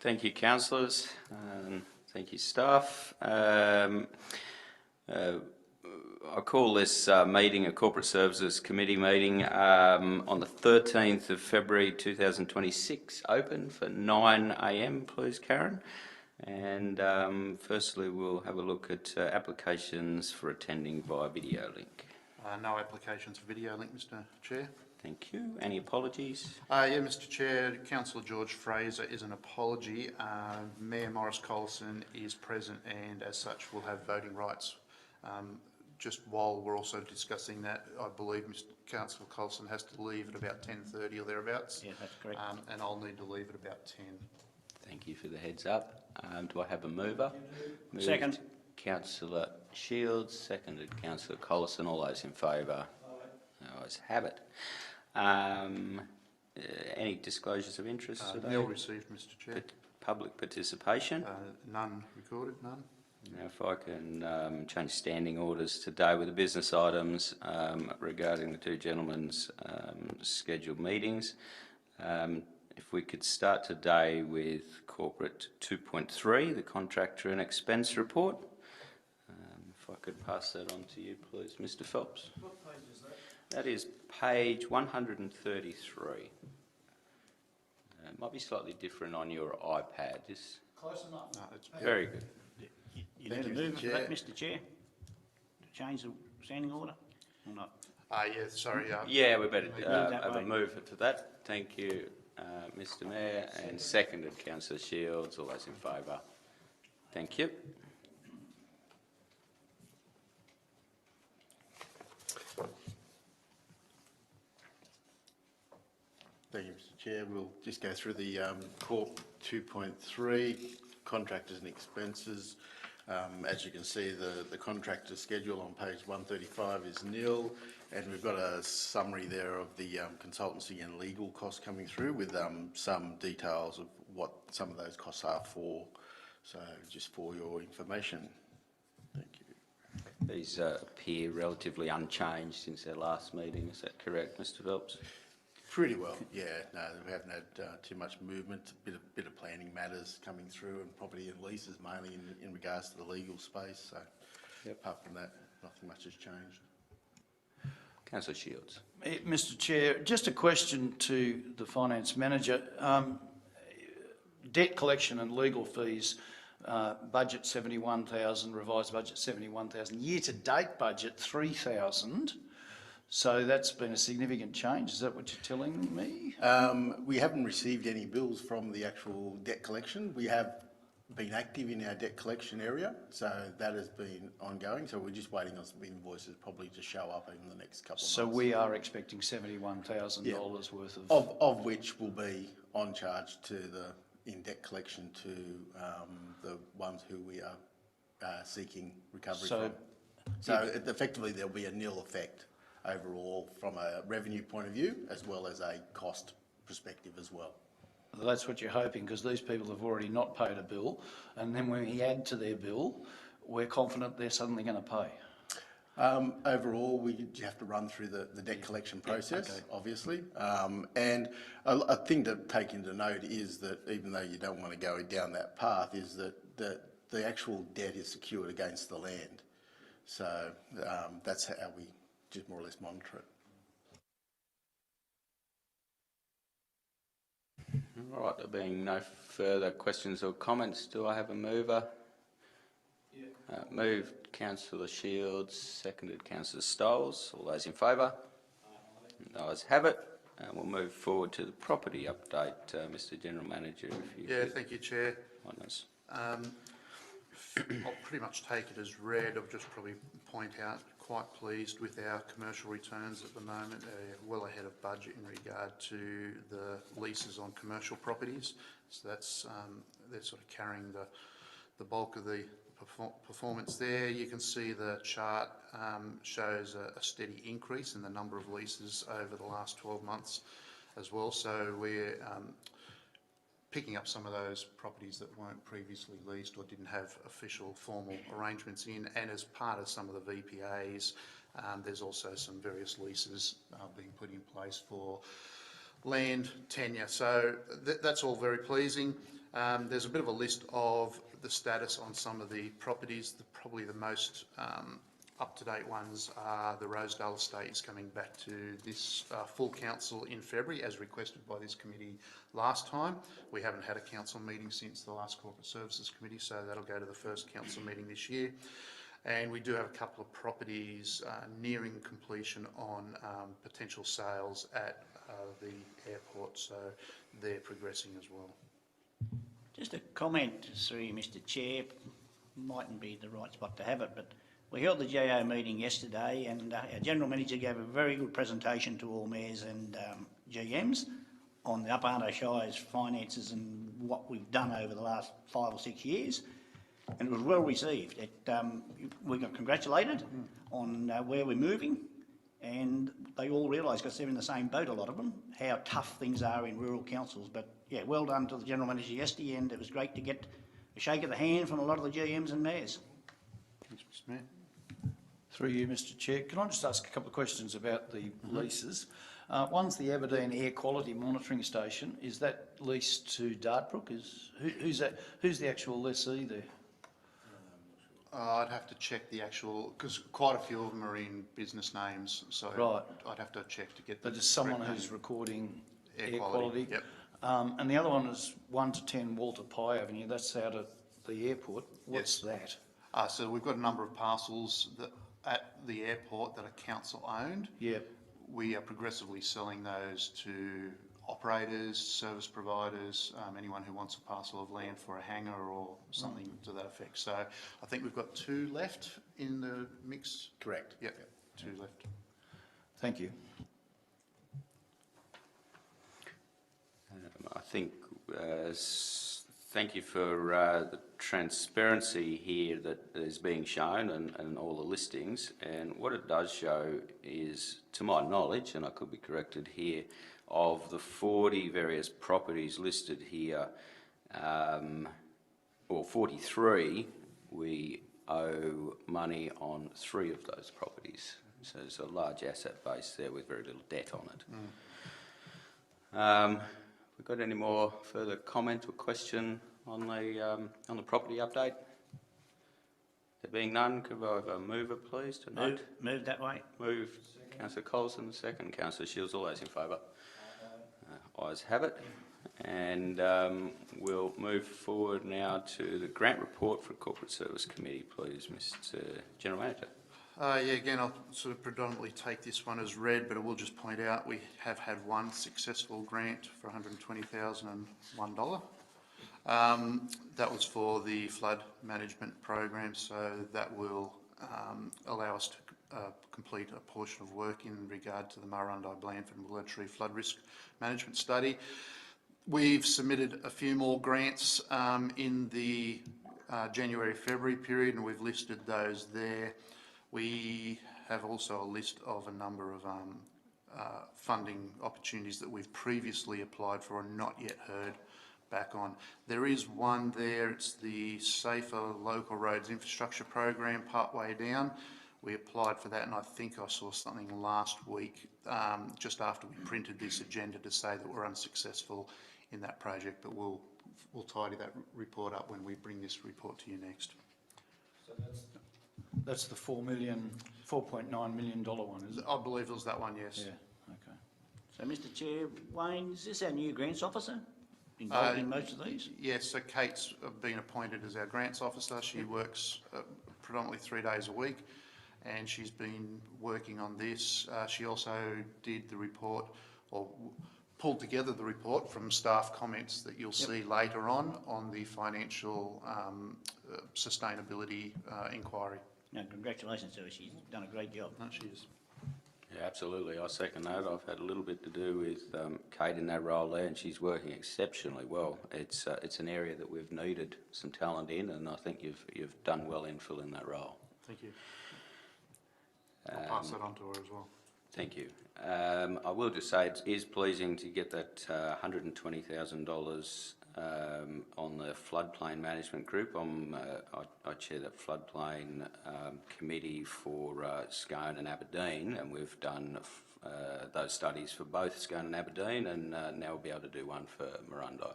Thank you, councillors. Thank you, staff. I call this meeting a Corporate Services Committee meeting on the 13th of February 2026, open for 9 a.m, please, Karen. And firstly, we'll have a look at applications for attending via video link. No applications for video link, Mr. Chair. Thank you. Any apologies? Yeah, Mr. Chair, Councillor George Fraser is an apology. Mayor Morris Collison is present and as such will have voting rights. Just while we're also discussing that, I believe Mr. Councillor Collison has to leave at about 10:30 or thereabouts. Yeah, that's correct. And I'll need to leave at about 10. Thank you for the heads up. Do I have a mover? Moved. Second. Councillor Shields, seconded Councillor Collison. All those in favour? Ayes have it. Any disclosures of interest today? Nil received, Mr. Chair. Public participation? None recorded, none. Now, if I can change standing orders today with the business items regarding the two gentlemen's scheduled meetings. If we could start today with Corporate 2.3, the Contractor and Expense Report. If I could pass that on to you, please, Mr. Phelps. What page is that? That is page 133. It might be slightly different on your iPad. Close enough. No, it's Very good. You need to move for that, Mr. Chair, to change the standing order or not? yeah, sorry. Yeah, we better that have way. a move for that. Thank you, Mr. Mayor, and seconded Councillor Shields. All those in favour? Thank you. Thank you, Mr. Chair. We'll just go through the Corp 2.3, contractors and expenses. As you can see, the contractor schedule on page 135 is nil, and we've got a summary there of the consultancy and legal costs coming through with some details of what some of those costs are for. So just for your information. Thank you. These appear relatively unchanged since our last meeting. Is that correct, Mr. Phelps? Pretty well, yeah. No, we haven't had too much movement. A bit of planning matters coming through, and property and leases mainly in regards to the legal space. So, apart from that, nothing much has changed. Councillor Shields. Mr. Chair, just a question to the Finance Manager. Debt collection and legal fees, budget 71,000, revised budget 71,000, year-to-date budget 3,000. So that's been a significant change. Is that what you're telling me? We haven't received any bills from the actual debt collection. We have been active in our debt collection area, so that has been ongoing. So we're just waiting on some invoices probably to show up in the next couple of months. So we are expecting $71,000 worth of which will be on charge to in debt collection to the ones who we are seeking recovery from. So effectively there'll be a nil effect overall from a revenue point of view as well as a cost perspective as well. That's what you're hoping, because these people have already not paid a bill, and then when we add to their bill, we're confident they're suddenly going to pay. Overall, we have to run through the debt collection process, obviously. And a thing to take into note is that even though you don't want to go down that path, is that the actual debt is secured against the land. So that's how we just more or less monitor it. All right, there being no further questions or comments, do I have a mover? Yeah. Moved Councillor Shields, seconded Councillor Stoles. All those in favour? Ayes have it. We'll move forward to the property update, Mr. General Manager. If you Thank you, Chair. I'll pretty much take it as read. I'll just probably point out, quite pleased with our commercial returns at the moment. They're well ahead of budget in regard to the leases on commercial properties. So that's they're sort of carrying the bulk of the performance there. You can see the chart shows a steady increase in the number of leases over the last 12 months as well. So we're picking up some of those properties that weren't previously leased or didn't have official formal arrangements in, and as part of some of the VPAs, there's also some various leases being put in place for land tenure. So that's all very pleasing. There's a bit of a list of the status on some of the properties. Probably the most up-to-date ones are the Rosedale Estate is coming back to this full council in February, as requested by this committee last time. We haven't had a council meeting since the last Corporate Services Committee, so that'll go to the first council meeting this year. And we do have a couple of properties nearing completion on potential sales at the airport, so they're progressing as well. Just a comment through you, Mr Chair, mightn't be the right spot to have it, but we held the GO meeting yesterday and our General Manager gave a very good presentation to all mayors and GMs on the Upper Shire's finances and what we've done over the last 5 or 6 years, and it was well received. We got congratulated on where we're moving, and they all realise, because they're in the same boat, a lot of them, how tough things are in rural councils. But yeah, well done to the General Manager yesterday, and it was great to get a shake of the hand from a lot of the GMs and mayors. Thanks, Mr Mayor. Through you, Mr Chair, can I just ask a couple of questions about the leases? One's the Aberdeen Air Quality Monitoring Station. Is that leased to Dartbrook? Who's that? Who's the actual lessee there? I'd have to check the actual, because quite a few of them are in business names, so Right. I'd have to check to get the But it's someone correct who's name. recording Air air quality, quality. yep. And the other one is 1 to 10 Walter Pye Avenue. That's out at the airport. What's that? So we've got a number of parcels at the airport that are council owned. Yeah. We are progressively selling those to operators, service providers, anyone who wants a parcel of land for a hangar or something to that effect. So I think we've got 2 left in the mix. Correct. Yep, 2 left. Thank you. I think, thank you for the transparency here that is being shown and all the listings. And what it does show is, to my knowledge, and I could be corrected here, of the 40 various properties listed here, or 43, we owe money on 3 of those properties. So there's a large asset base there with very little debt on it. We got any more further comment or question on the property update? There being none, could I have a mover, please, to note? Move that way. Move. Councillor Colson, second. Councillor Shields, all those in favour? Ayes have it. And we'll move forward now to the grant report for Corporate Service Committee, please, Mr General Manager. Yeah, again, I'll sort of predominantly take this one as read, but I will just point out we have had 1 successful grant for $120,001. That was for the flood management program, so that will allow us to complete a portion of work in regard to the Murrurundi-Blandford and Willow Tree flood risk management study. We've submitted a few more grants in the January-February period, and we've listed those there. We have also a list of a number of funding opportunities that we've previously applied for and not yet heard back on. There is one there, it's the Safer Local Roads Infrastructure Program, partway down. We applied for that, and I think I saw something last week, just after we printed this agenda, to say that we're unsuccessful in that project, but we'll tidy that report up when we bring this report to you next. So that's the $4.9 million one, is it? I believe it was that one, yes. Yeah, okay. So, Mr Chair, Wayne, is this our new grants officer involved in most of these? Yes, so Kate's been appointed as our grants officer. She works predominantly 3 days a week, and she's been working on this. She also did the report, or pulled together the report from staff comments that you'll see later on the financial sustainability inquiry. No, congratulations to her, she's done a great job. No, she is. Yeah, absolutely. I second that. I've had a little bit to do with Kate in that role there, and she's working exceptionally well. It's an area that we've needed some talent in, and I think you've done well in filling that role. Thank you. I'll pass that on to her as well. Thank you. I will just say it is pleasing to get that $120,000 on the floodplain management group. I chair that floodplain committee for Scone and Aberdeen, and we've done those studies for both Scone and Aberdeen, and now we'll be able to do one for Murrurundi.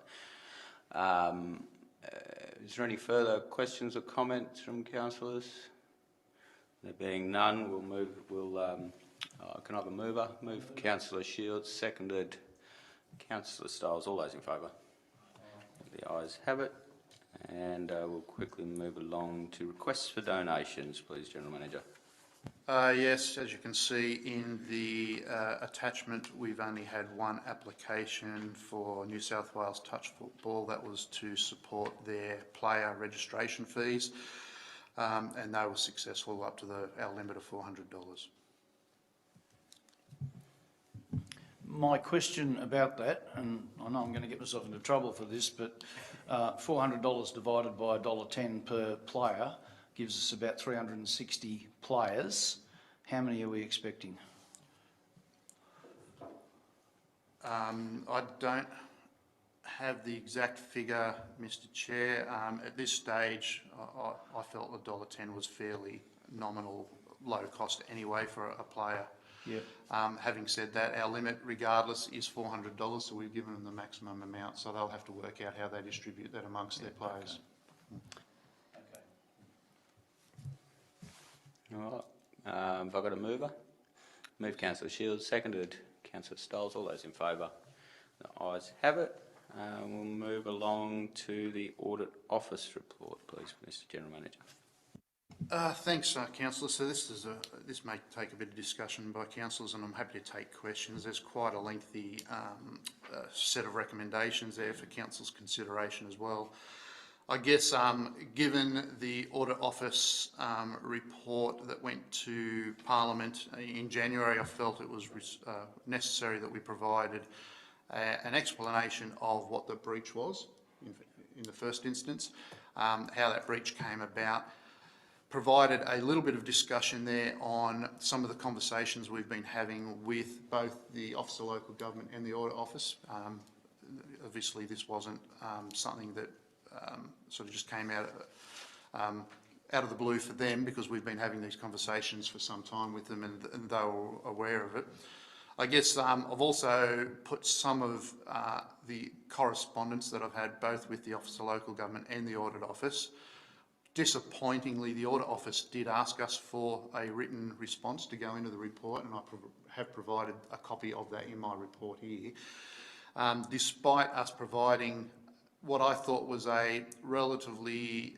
Is there any further questions or comments from councillors? There being none, we'll move. Can I have a mover? Move Councillor Shields, seconded Councillor Stiles. All those in favour? The ayes have it. And we'll quickly move along to requests for donations, please, General Manager. Yes, as you can see in the attachment, we've only had one application for New South Wales Touch Football. That was to support their player registration fees, and they were successful up to our limit of $400. My question about that, and I know I'm going to get myself into trouble for this, but $400 divided by $1.10 per player gives us about 360 players. How many are we expecting? I don't have the exact figure, Mr. Chair. At this stage, I felt the $1.10 was fairly nominal, low cost anyway for a player. Yep. Having said that, our limit, regardless, is $400, so we've given them the maximum amount, so they'll have to work out how they distribute that amongst their players. All right. Have I got a mover? Move Councillor Shields, seconded Councillor Stiles. All those in favour? The ayes have it. We'll move along to the Audit Office report, please, Mr. General Manager. Thanks, Councillor. So this may take a bit of discussion by councillors, and I'm happy to take questions. There's quite a lengthy set of recommendations there for council's consideration as well. I guess given the Audit Office report that went to Parliament in January, I felt it was necessary that we provided an explanation of what the breach was in the first instance, how that breach came about, provided a little bit of discussion there on some of the conversations we've been having with both the Office of Local Government and the Audit Office. Obviously, this wasn't something that sort of just came out of the blue for them, because we've been having these conversations for some time with them, and they were aware of it. I guess I've also put some of the correspondence that I've had both with the Office of Local Government and the Audit Office. Disappointingly, the Audit Office did ask us for a written response to go into the report, and I have provided a copy of that in my report here. Despite us providing what I thought was a relatively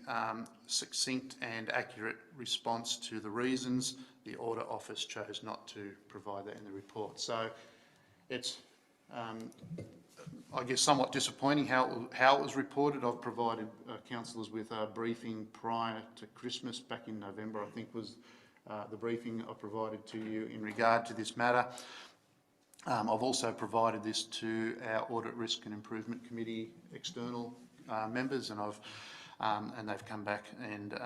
succinct and accurate response to the reasons, the Audit Office chose not to provide that in the report. So it's, I guess, somewhat disappointing how it was reported. I've provided councillors with a briefing prior to Christmas, back in November, I think was the briefing I provided to you in regard to this matter. I've also provided this to our Audit Risk and Improvement Committee external members, and they've come back and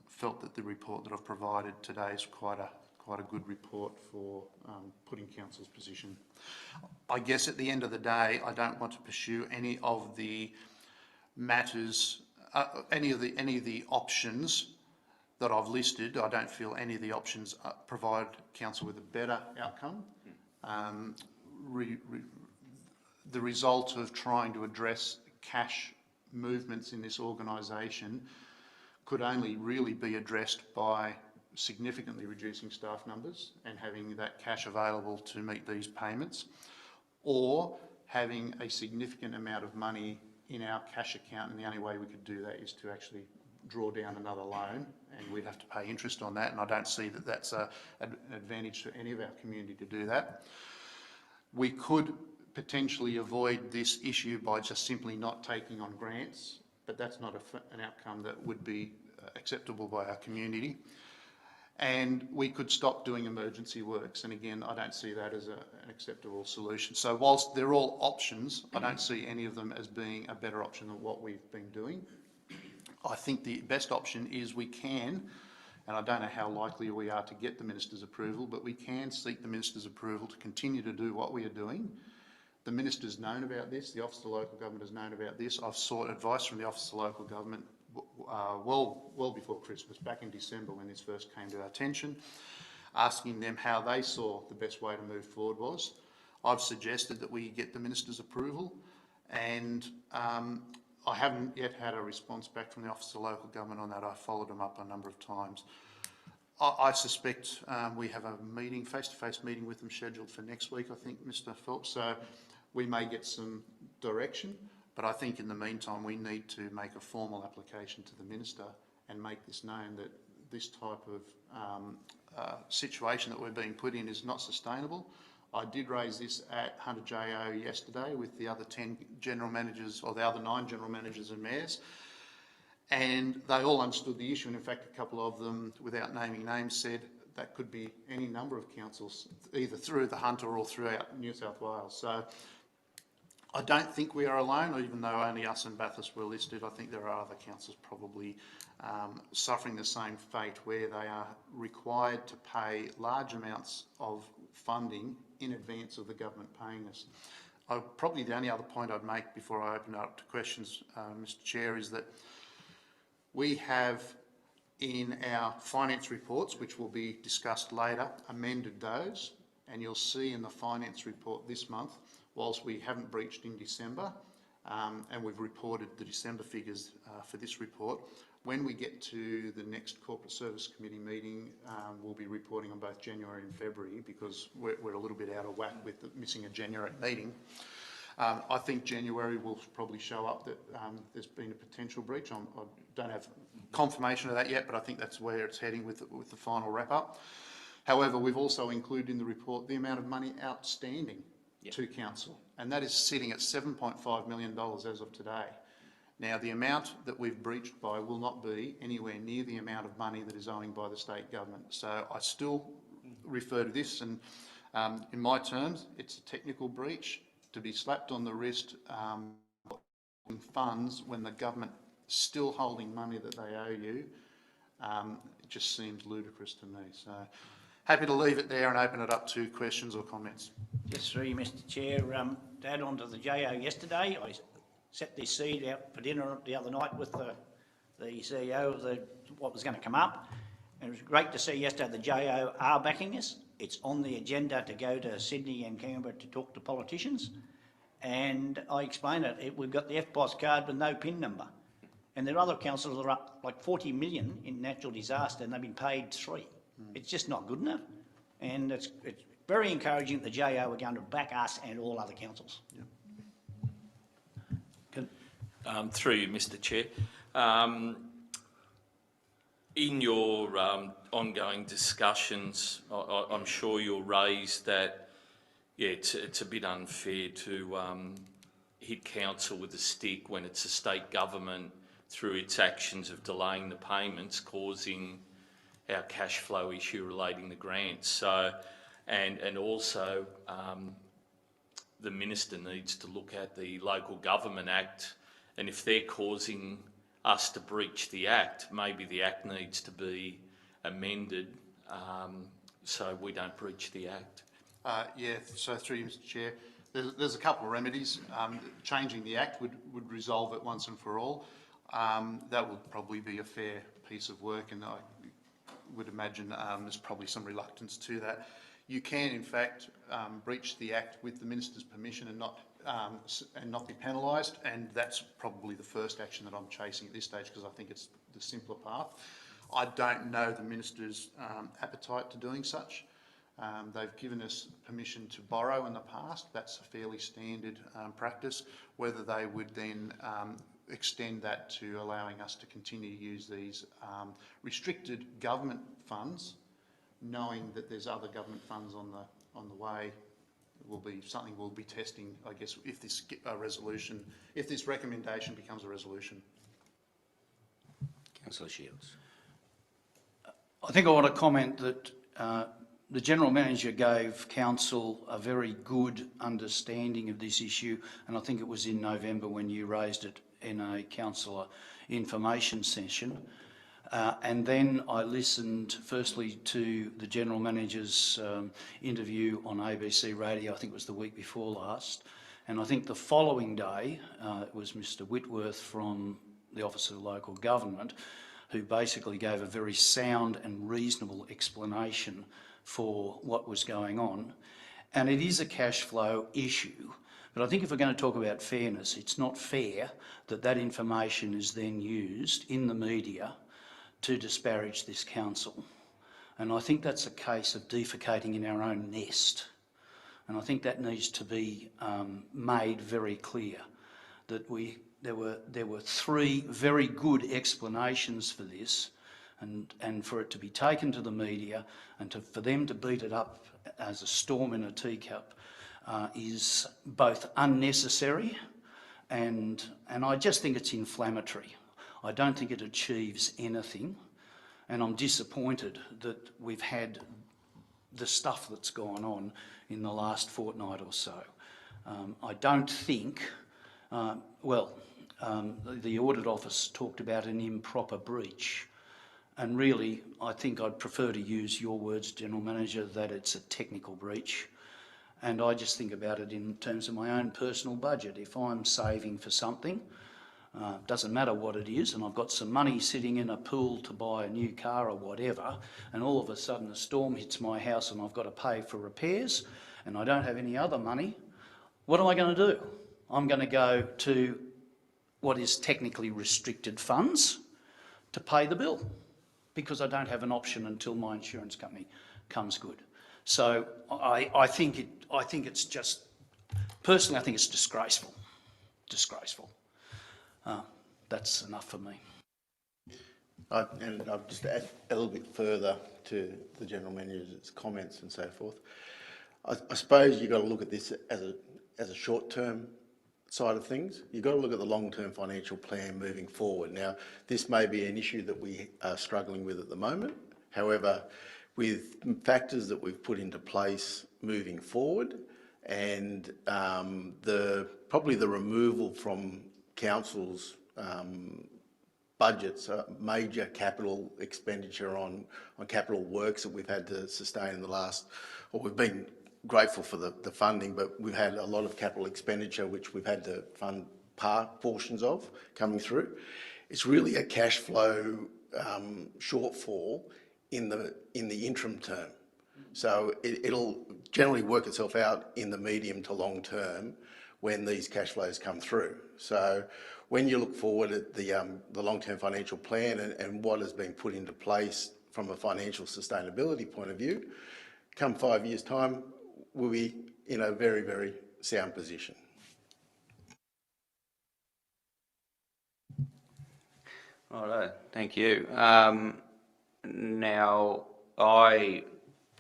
felt that the report that I've provided today is quite a good report for putting council's position. I guess at the end of the day, I don't want to pursue any of the matters, any of the options that I've listed. I don't feel any of the options provide council with a better outcome. The result of trying to address cash movements in this organisation could only really be addressed by significantly reducing staff numbers and having that cash available to meet these payments, or having a significant amount of money in our cash account, and the only way we could do that is to actually draw down another loan, and we'd have to pay interest on that, and I don't see that that's an advantage to any of our community to do that. We could potentially avoid this issue by just simply not taking on grants, but that's not an outcome that would be acceptable by our community. And we could stop doing emergency works, and again, I don't see that as an acceptable solution. So whilst they're all options, I don't see any of them as being a better option than what we've been doing. I think the best option is we can, and I don't know how likely we are to get the Minister's approval, but we can seek the Minister's approval to continue to do what we are doing. The Minister's known about this, the Office of Local Government has known about this. I've sought advice from the Office of Local Government well before Christmas, back in December when this first came to our attention, asking them how they saw the best way to move forward was. I've suggested that we get the Minister's approval, and I haven't yet had a response back from the Office of Local Government on that. I followed them up a number of times. I suspect we have a meeting, face-to-face meeting with them scheduled for next week, I think, Mr Phelps, so we may get some direction, but I think in the meantime we need to make a formal application to the Minister and make this known that this type of situation that we're being put in is not sustainable. I did raise this at Hunter JO yesterday with the other 10 general managers, or the other 9 general managers and mayors, and they all understood the issue, and in fact a couple of them, without naming names, said that could be any number of councils, either through the Hunter or throughout New South Wales. So I don't think we are alone, even though only us and Bathurst were listed. I think there are other councils probably suffering the same fate, where they are required to pay large amounts of funding in advance of the government paying us. Probably the only other point I'd make before I open it up to questions, Mr Chair, is that we have in our finance reports, which will be discussed later, amended those, and you'll see in the finance report this month, whilst we haven't breached in December, and we've reported the December figures for this report, when we get to the next Corporate Service Committee meeting, we'll be reporting on both January and February, because we're a little bit out of whack with missing a January meeting. I think January will probably show up that there's been a potential breach. I don't have confirmation of that yet, but I think that's where it's heading with the final wrap-up. However, we've also included in the report the amount of money outstanding to council, and that is sitting at $7.5 million as of today. Now, the amount that we've breached by will not be anywhere near the amount of money that is owing by the state government. So I still refer to this, and in my terms, it's a technical breach. To be slapped on the wrist in funds when the government is still holding money that they owe you, it just seems ludicrous to me. So happy to leave it there and open it up to questions or comments. Just through you, Mr Chair, to add on to the JO yesterday, I set this seed out for dinner the other night with the CEO of what was going to come up, and it was great to see yesterday the JO are backing us. It's on the agenda to go to Sydney and Canberra to talk to politicians, and I explained it. We've got the FPOS card with no PIN number, and there are other councils that are up like 40 million in natural disaster and they've been paid 3. It's just not good enough, and it's very encouraging that the JO are going to back us and all other councils. Through you, Mr Chair. In your ongoing discussions, I'm sure you'll raise that, yeah, it's a bit unfair to hit council with a stick when it's a state government, through its actions of delaying the payments, causing our cash flow issue relating to grants. So, and also the Minister needs to look at the Local Government Act, and if they're causing us to breach the Act, maybe the Act needs to be amended so we don't breach the Act. Yeah, so through you, Mr Chair, there's a couple of remedies. Changing the Act would resolve it once and for all. That would probably be a fair piece of work, and I would imagine there's probably some reluctance to that. You can, in fact, breach the Act with the Minister's permission and not be penalised, and that's probably the first action that I'm chasing at this stage, because I think it's the simpler path. I don't know the Minister's appetite to doing such. They've given us permission to borrow in the past. That's a fairly standard practice. Whether they would then extend that to allowing us to continue to use these restricted government funds, knowing that there's other government funds on the way, will be something we'll be testing, I guess, if this if this recommendation becomes a resolution. Councillor Shields. I think I want to comment that the General Manager gave Council a very good understanding of this issue, and I think it was in November when you raised it in a Councillor information session. And then I listened firstly to the General Manager's interview on ABC Radio, I think it was the week before last, and I think the following day it was Mr Whitworth from the Office of Local Government who basically gave a very sound and reasonable explanation for what was going on. And it is a cash flow issue, But I think if we're going to talk about fairness, it's not fair that that information is then used in the media to disparage this council. And I think that's a case of defecating in our own nest. And I think that needs to be made very clear that there were three very good explanations for this, and for it to be taken to the media and for them to beat it up as a storm in a teacup is both unnecessary and I just think it's inflammatory. I don't think it achieves anything, and I'm disappointed that we've had the stuff that's gone on in the last fortnight or so. I don't think, the Audit Office talked about an improper breach, and really I think I'd prefer to use your words, General Manager, that it's a technical breach. And I just think about it in terms of my own personal budget. If I'm saving for something, doesn't matter what it is, and I've got some money sitting in a pool to buy a new car or whatever, and all of a sudden a storm hits my house and I've got to pay for repairs and I don't have any other money, what am I going to do? I'm going to go to what is technically restricted funds to pay the bill, because I don't have an option until my insurance company comes good. So I think it's just, personally, I think it's disgraceful. Disgraceful. That's enough for me. And I'll just add a little bit further to the General Manager's comments and so forth. I suppose you've got to look at this as a short-term side of things. You've got to look at the long-term financial plan moving forward. Now, this may be an issue that we are struggling with at the moment. However, with factors that we've put into place moving forward, and probably the removal from council's budgets, major capital expenditure on capital works that we've had to sustain in the last, or we've been grateful for the funding, but we've had a lot of capital expenditure which we've had to fund portions of coming through. It's really a cash flow shortfall in the interim term. So it'll generally work itself out in the medium to long term when these cash flows come through. So when you look forward at the long-term financial plan and what has been put into place from a financial sustainability point of view, come 5 years' time, we'll be in a very, very sound position. All right, thank you. Now, I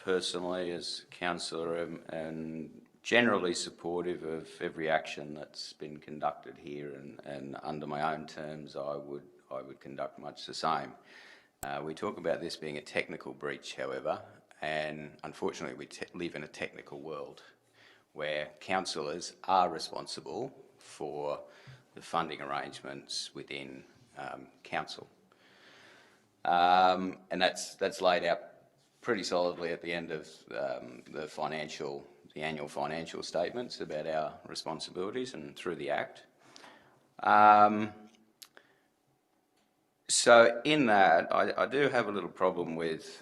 personally, as councillor, am generally supportive of every action that's been conducted here, and under my own terms, I would conduct much the same. We talk about this being a technical breach, however, and unfortunately we live in a technical world where councillors are responsible for the funding arrangements within council. And that's laid out pretty solidly at the end of the annual financial statements about our responsibilities and through the Act. So in that, I do have a little problem with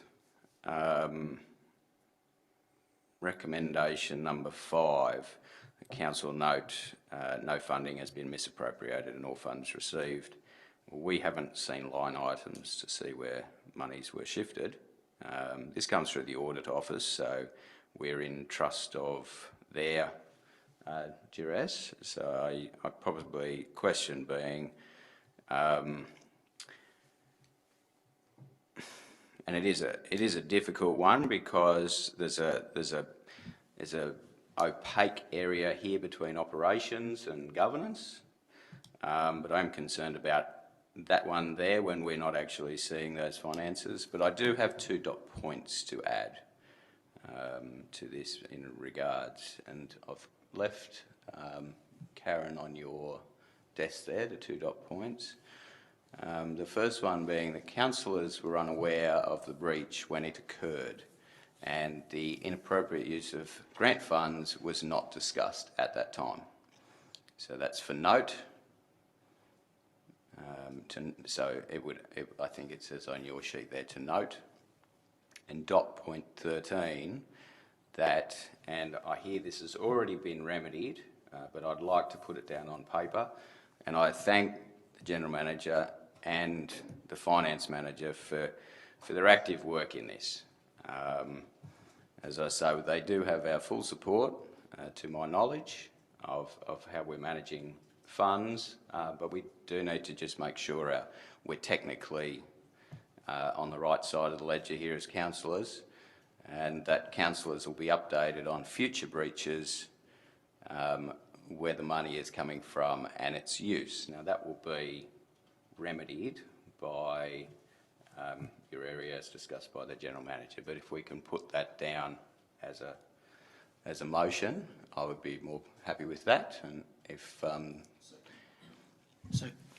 recommendation number 5. The council note no funding has been misappropriated and all funds received. We haven't seen line items to see where monies were shifted. This comes through the Audit Office, so we're in trust of their duress. So I probably question being, and it is a difficult one because there's a opaque area here between operations and governance, but I'm concerned about that one there when we're not actually seeing those finances. But I do have 2 dot points to add to this in regards, and I've left Karen on your desk there, the 2 dot points. The first one being that councillors were unaware of the breach when it occurred, and the inappropriate use of grant funds was not discussed at that time. So that's for note. I think it says on your sheet there to note. And dot point 13, that, and I hear this has already been remedied but I'd like to put it down on paper. And I thank the General Manager and the Finance Manager for their active work in this. As I say, they do have our full support, to my knowledge, of how we're managing funds, but we do need to just make sure we're technically on the right side of the ledger here as councillors, and that councillors will be updated on future breaches, where the money is coming from and its use. Now that will be remedied by your area as discussed by the General Manager, but if we can put that down as a motion, I would be more happy with that. And if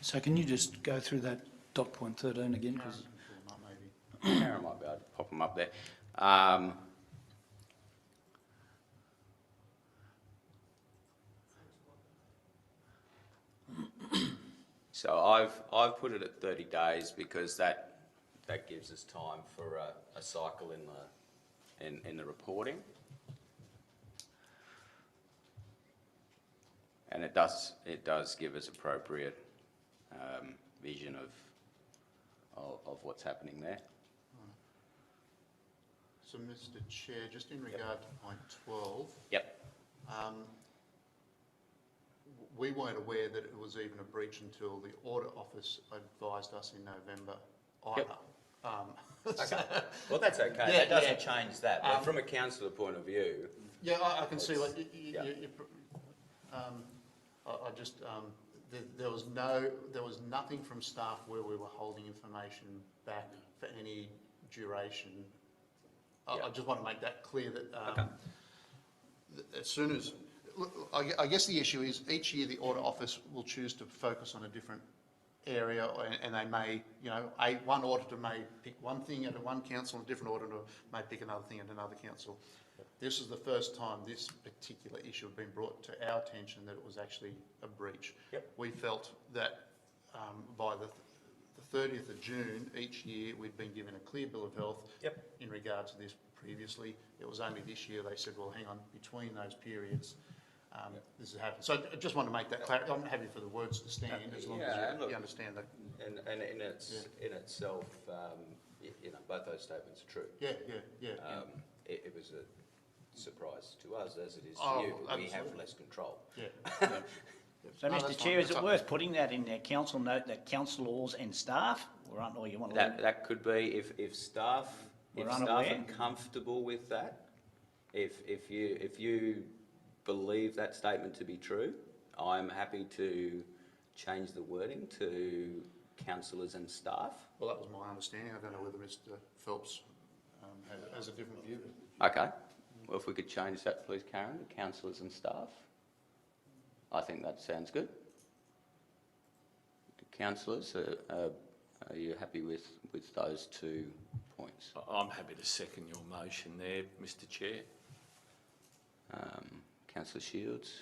So can you just go through that dot point 13 again? 'Cause Karen might be able to pop them up there. So I've put it at 30 days because that gives us time for a cycle in the reporting, and it does give us appropriate vision of what's happening there. So, Mr Chair, just in regard to point 12, Yep. we weren't aware that it was even a breach until the Audit Office advised us in November either. Yep. Okay. Well, that's okay. Yeah, That doesn't yeah. change that. But from a councillor point of view, Yeah, I can see, like, Yeah. I just, there was nothing from staff where we were holding information back for any duration. Yeah. I just want to make that clear that, Okay. as soon as, look, I guess the issue is each year the Audit Office will choose to focus on a different area, and they may, one auditor may pick one thing at one council, and a different auditor may pick another thing at another council. This is the first time this particular issue had been brought to our attention that it was actually a breach. Yep. We felt that by the 30th of June each year we'd been given a clear bill of health. Yep. In regard to this previously. It was only this year they said, well, hang on, between those periods, this has happened. So I just want to make that clear. I'm happy for the words to stand as long Yeah, as look, you understand that. and in itself, both those statements are true. Yeah. It was a surprise to us, as it is to Oh, you. We have absolutely. less control. Yeah. So, No, Mr that's Chair, fine. is it worth putting that in their council note that councillors and staff were or you want to leave? That could be if staff We're are unaware. comfortable with that. If you believe that statement to be true, I'm happy to change the wording to councillors and staff. Well, that was my understanding. I don't know whether Mr Phelps has a different view. Okay. Well, if we could change that, please, Karen, to councillors and staff. I think that sounds good. Councillors, are you happy with those 2 points? I'm happy to second your motion there, Mr Chair. Councillor Shields?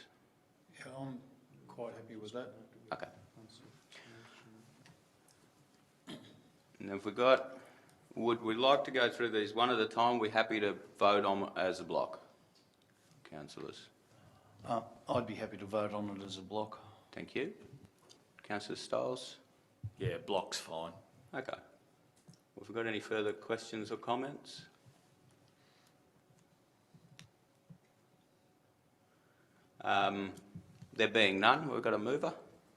Yeah, I'm quite happy with that. Okay. And have we got, would we like to go through these one at a time? We're happy to vote on as a block, councillors. I'd be happy to vote on it as a block. Thank you. Councillor Stiles? Yeah, block's fine. Okay. Have we got any further questions or comments? There being none, we've got a mover.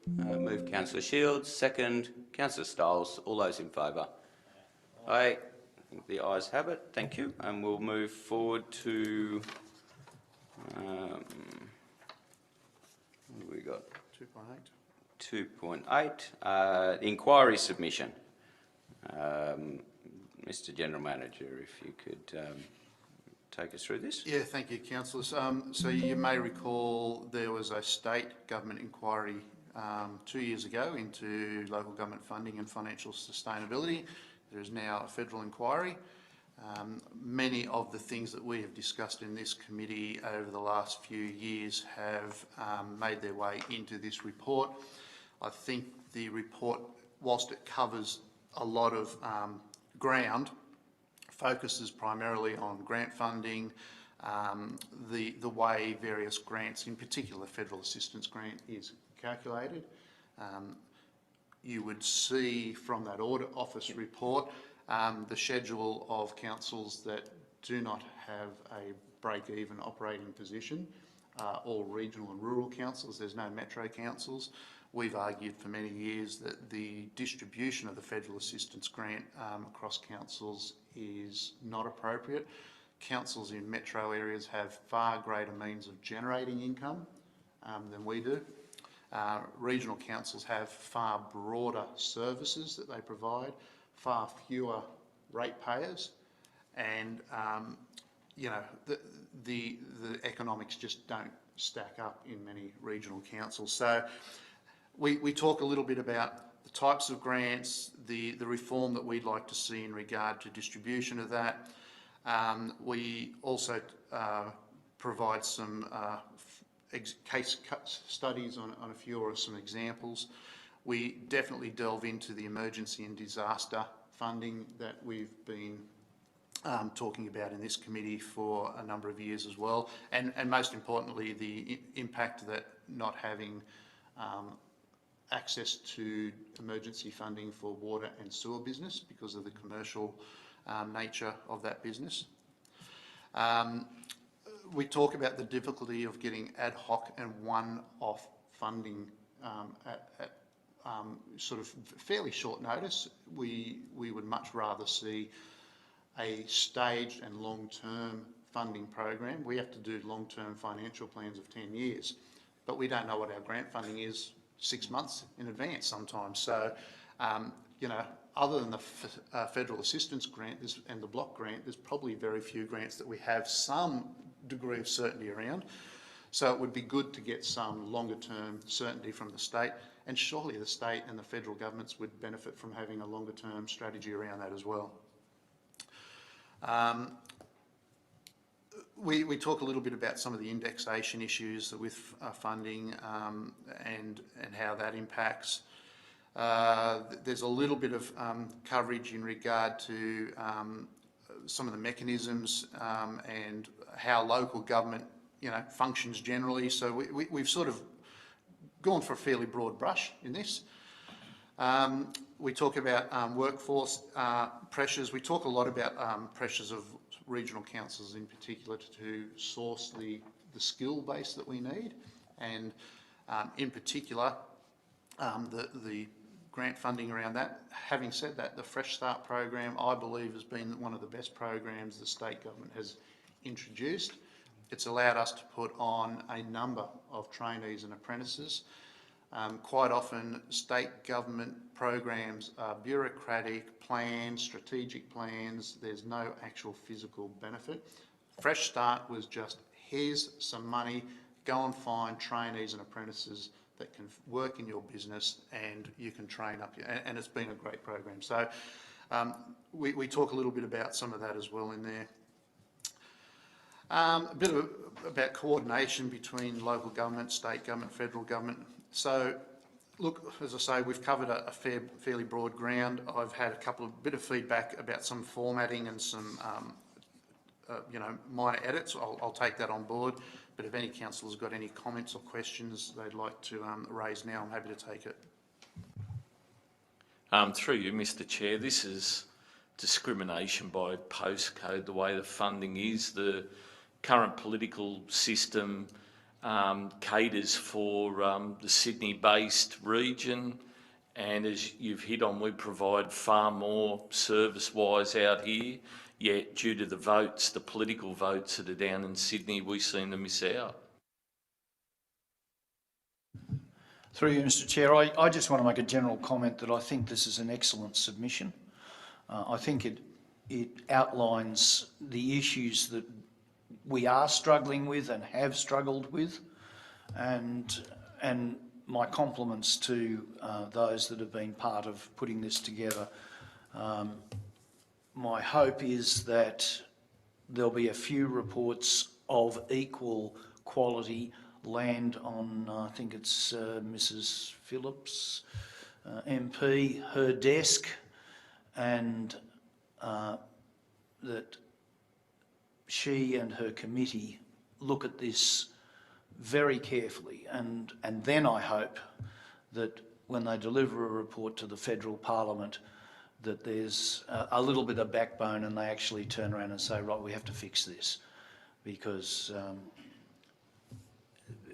Move Councillor Shields, second Councillor Stiles. All those in favour? Aye. I think the ayes have it. Thank you. And we'll move forward to, what have we got? 2.8. 2.8, inquiry submission. Mr General Manager, if you could take us through this. Yeah, thank you, councillors. So you may recall there was a state government inquiry 2 years ago into local government funding and financial sustainability. There is now a federal inquiry. Many of the things that we have discussed in this committee over the last few years have made their way into this report. I think the report, whilst it covers a lot of ground, focuses primarily on grant funding, the way various grants, in particular the federal assistance grant, is calculated. You would see from that audit office report the schedule of councils that do not have a break-even operating position, all regional and rural councils. There's no metro councils. We've argued for many years that the distribution of the federal assistance grant across councils is not appropriate. Councils in metro areas have far greater means of generating income than we do. Regional councils have far broader services that they provide, far fewer ratepayers, and you know, the economics just don't stack up in many regional councils. So we talk a little bit about the types of grants, the reform that we'd like to see in regard to distribution of that. We also provide some case studies on a few or some examples. We definitely delve into the emergency and disaster funding that we've been talking about in this committee for a number of years as well, and most importantly the impact that not having access to emergency funding for water and sewer business because of the commercial nature of that business. We talk about the difficulty of getting ad hoc and one-off funding at sort of fairly short notice. We would much rather see a staged and long-term funding program. We have to do long-term financial plans of 10 years, but we don't know what our grant funding is 6 months in advance sometimes. So, you know, other than the federal assistance grant and the block grant, there's probably very few grants that we have some degree of certainty around. So it would be good to get some longer term certainty from the state, and surely the state and the federal governments would benefit from having a longer term strategy around that as well. We talk a little bit about some of the indexation issues with funding and how that impacts. There's a little bit of coverage in regard to some of the mechanisms and how local government, you know, functions generally. So we've sort of gone for a fairly broad brush in this. We talk about workforce pressures. We talk a lot about pressures of regional councils in particular to source the skill base that we need, and in particular the grant funding around that. Having said that, the Fresh Start program, I believe, has been one of the best programs the state government has introduced. It's allowed us to put on a number of trainees and apprentices. Quite often state government programs are bureaucratic plans, strategic plans. There's no actual physical benefit. Fresh Start was just, here's some money, go and find trainees and apprentices that can work in your business and you can train up. And it's been a great program. So we talk a little bit about some of that as well in there. A bit about coordination between local government, state government, federal government. So, look, as I say, we've covered a fairly broad ground. I've had a bit of feedback about some formatting and some, you know, minor edits. I'll take that on board. But if any councillors got any comments or questions they'd like to raise now, I'm happy to take it. Through you, Mr. Chair, this is discrimination by postcode, the way the funding is. The current political system caters for the Sydney-based region, and as you've hit on, we provide far more service-wise out here, yet due to the votes, the political votes that are down in Sydney, we seem to miss out. Through you, Mr. Chair, I just want to make a general comment that I think this is an excellent submission. I think it outlines the issues that we are struggling with and have struggled with, and my compliments to those that have been part of putting this together. My hope is that there'll be a few reports of equal quality land on, I think it's Mrs. Phillips, MP, her desk, and that she and her committee look at this very carefully, and then I hope that when they deliver a report to the federal parliament, that there's a little bit of backbone and they actually turn around and say, right, we have to fix this, because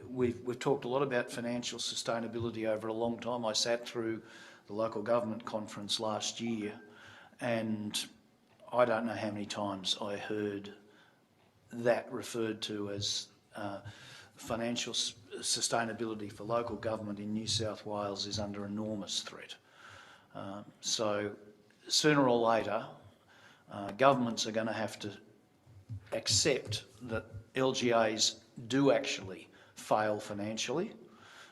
we've talked a lot about financial sustainability over a long time. I sat through the local government conference last year, and I don't know how many times I heard that referred to as financial sustainability for local government in New South Wales is under enormous threat. So sooner or later, governments are going to have to accept that LGAs do actually fail financially,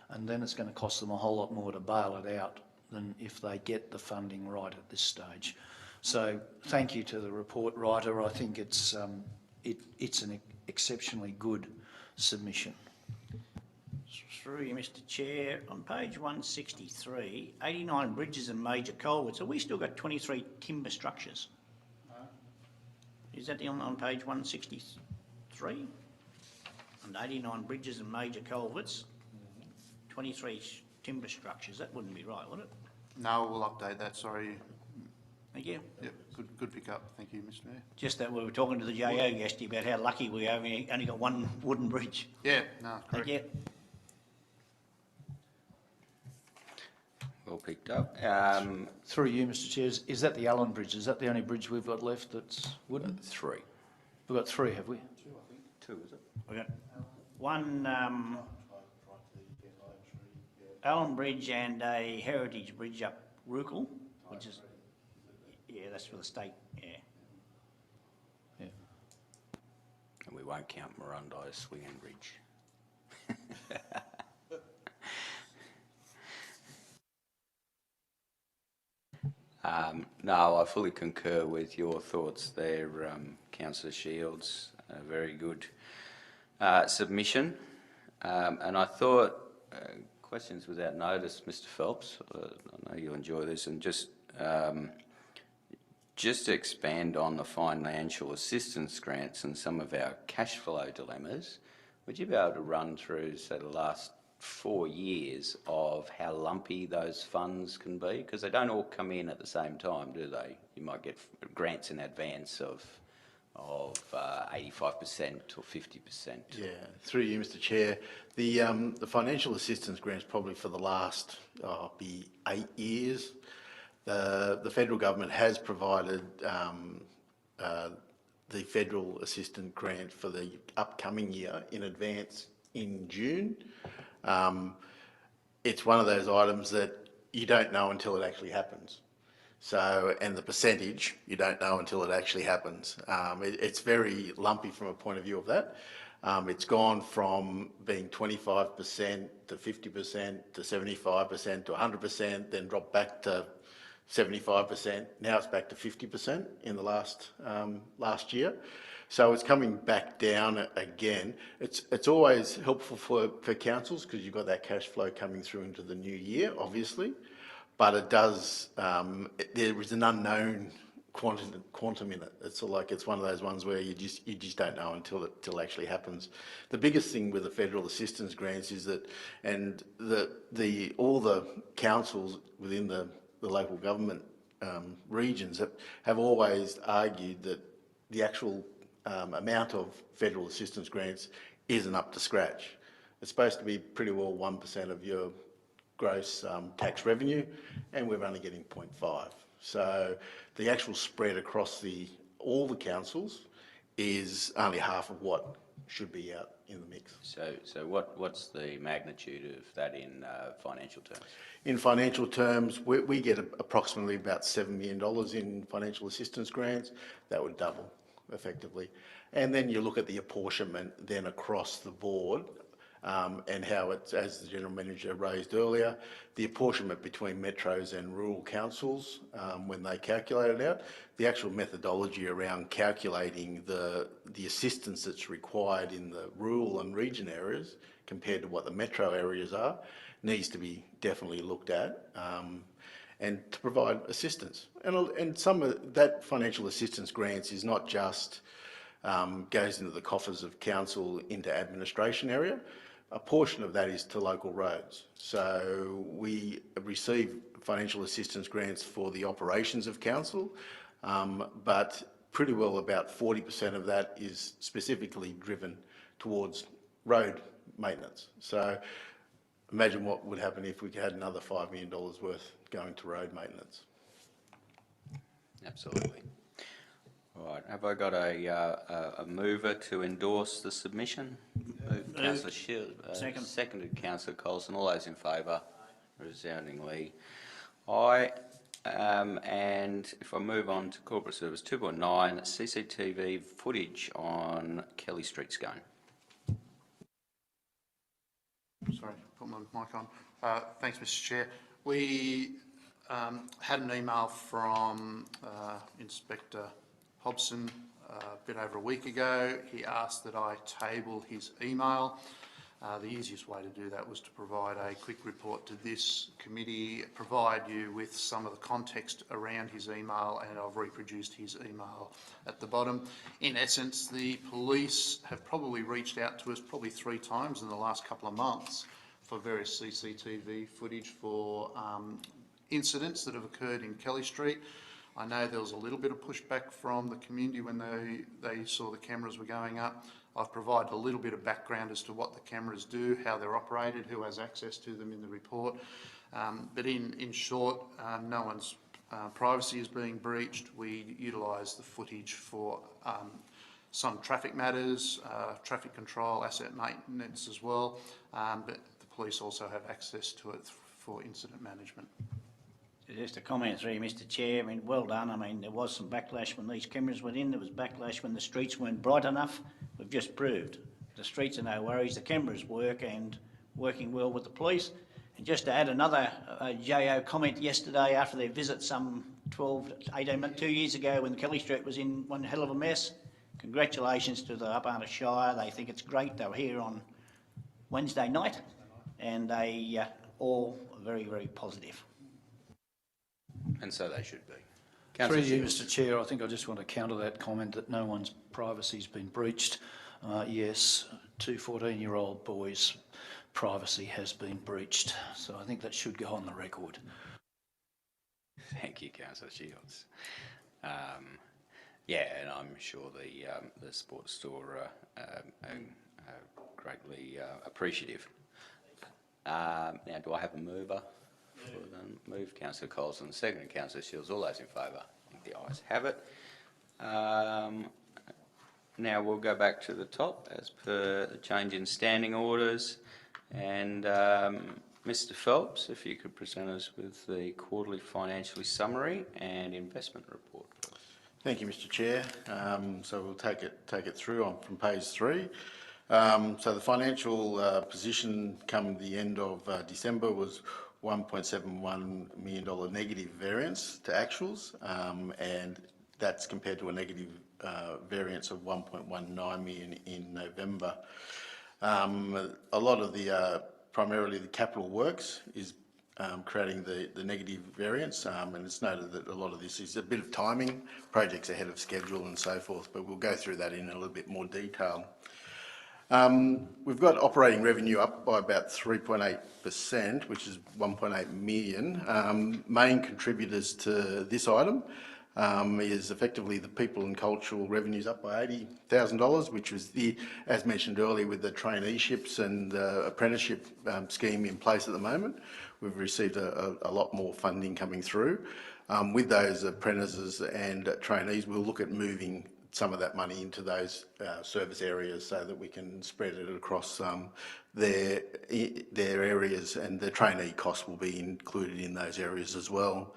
and then it's going to cost them a whole lot more to bail it out than if they get the funding right at this stage. So thank you to the report writer. I think it's an exceptionally good submission. Through you, Mr Chair, on page 163, 89 bridges and major culverts, have we still got 23 timber structures? Is that on page 163? And 89 bridges and major culverts, 23 timber structures, that wouldn't be right, would it? No, we'll update that, sorry. Thank you. Yep, good pick up, thank you, Mr Mayor. Just that we were talking to the JO yesterday about how lucky we are, we only got one wooden bridge. Yeah, no, Thank correct. you. Well picked up. Through you, Mr Chair, is that the Allen Bridge? Is that the only bridge we've got left that's wooden? 3. We've got 3, have we? 2, is it? We've got one Allen Bridge and a heritage bridge up Rookel, which is, yeah, that's for the state, yeah. Yeah. And we won't count Morundi's Swinging Bridge. No, I fully concur with your thoughts there, Councillor Shields. A very good submission. And I thought, questions without notice, Mr Phelps, I know you enjoy this, and just to expand on the financial assistance grants and some of our cash flow dilemmas, would you be able to run through, say, the last 4 years of how lumpy those funds can be? Because they don't all come in at the same time, do they? You might get grants in advance of 85% or 50%. Yeah, through you, Mr Chair. The financial assistance grants probably for the last, be 8 years. The federal government has provided the federal assistance grant for the upcoming year in advance in June. It's one of those items that you don't know until it actually happens. So, and the percentage, you don't know until it actually happens. It's very lumpy from a point of view of that. It's gone from being 25% to 50% to 75% to 100%, then dropped back to 75%. Now it's back to 50% in the last year. So it's coming back down again. It's always helpful for councils because you've got that cash flow coming through into the new year, obviously. But it does, there is an unknown quantum in it. It's like, it's one of those ones where you just don't know until it actually happens. The biggest thing with the federal assistance grants is that, and all the councils within the local government regions have always argued that the actual amount of federal assistance grants isn't up to scratch. It's supposed to be pretty well 1% of your gross tax revenue, and we're only getting 0.5. So the actual spread across all the councils is only half of what should be out in the mix. So what's the magnitude of that in financial terms? In financial terms, we get approximately about $7 million in financial assistance grants. That would double, effectively. And then you look at the apportionment then across the board, and how it's, as the General Manager raised earlier, the apportionment between metros and rural councils, when they calculate it out, the actual methodology around calculating the assistance that's required in the rural and region areas compared to what the metro areas are, needs to be definitely looked at, and to provide assistance. And some of that financial assistance grants is not just goes into the coffers of council into administration area. A portion of that is to local roads. So we receive financial assistance grants for the operations of council, but pretty well about 40% of that is specifically driven towards road maintenance. So imagine what would happen if we had another $5 million worth going to road maintenance. Absolutely. All right, have I got a mover to endorse the submission? Moved, Councillor Shield. Second. Seconded, Councillor Colson. All those in favour? Resoundingly aye. And if I move on to Corporate Service 2.9, CCTV footage on Kelly Street, Scone. Sorry, put my mic on. Thanks, Mr. Chair. We had an email from Inspector Hobson a bit over a week ago. He asked that I table his email. The easiest way to do that was to provide a quick report to this committee, provide you with some of the context around his email, and I've reproduced his email at the bottom. In essence, the police have probably reached out to us probably 3 times in the last couple of months for various CCTV footage for incidents that have occurred in Kelly Street. I know there was a little bit of pushback from the community when they saw the cameras were going up. I've provided a little bit of background as to what the cameras do, how they're operated, who has access to them in the report. But in short, no one's privacy is being breached. We utilise the footage for some traffic matters, traffic control, asset maintenance as well. But the police also have access to it for incident management. Just a comment through you, Mr. Chair. I mean, well done. I mean, there was some backlash when these cameras went in. There was backlash when the streets weren't bright enough. We've just proved the streets are no worries. The cameras work and working well with the police. And just to add another JO comment, yesterday after their visit some 18 months, 2 years ago when Kelly Street was in one hell of a mess, congratulations to the Upper Shire. They think it's great. They were here on Wednesday night and they all very, very positive. And so they should be. Through you, Shields. Mr. Chair, I think I just want to counter that comment that no one's privacy's been breached. Yes, 2 14-year-old boys' privacy has been breached. So I think that should go on the record. Thank you, Councillor Shields. Yeah, and I'm sure the sports store are greatly appreciative. Now, do I have a mover? Move, Councillor Colson, second, Councillor Shields. All those in favour? I think the ayes have it. Now we'll go back to the top as per the change in standing orders. And Mr. Phelps, if you could present us with the quarterly financial summary and investment report. Thank you, Mr. Chair. So we'll take it through on from page 3. So the financial position come the end of December was $1.71 million negative variance to actuals, and that's compared to a negative variance of $1.19 million in November. A lot of the, primarily the capital works is creating the negative variance, and it's noted that a lot of this is a bit of timing, projects ahead of schedule and so forth, but we'll go through that in a little bit more detail. We've got operating revenue up by about 3.8%, which is 1.8 million. Main contributors to this item is effectively the people and cultural revenues up by $80,000, which was as mentioned earlier, with the traineeships and the apprenticeship scheme in place at the moment. We've received a lot more funding coming through. With those apprentices and trainees, we'll look at moving some of that money into those service areas so that we can spread it across their areas, and the trainee costs will be included in those areas as well.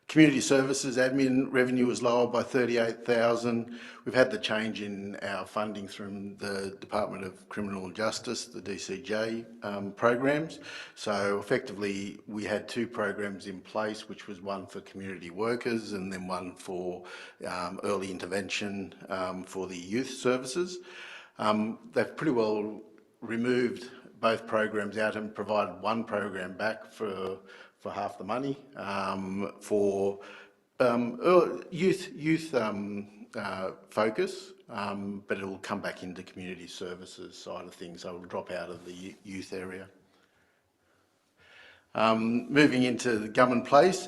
Community services admin revenue was lower by $38,000. We've had the change in our funding from the Department of Criminal Justice, the DCJ programs. So effectively we had 2 programs in place, which was one for community workers and then one for early intervention for the youth services. They've pretty well removed both programs out and provided one program back for half the money for youth focus. but it'll come back into community services side of things, so it'll drop out of the youth area. Moving into the Government Place,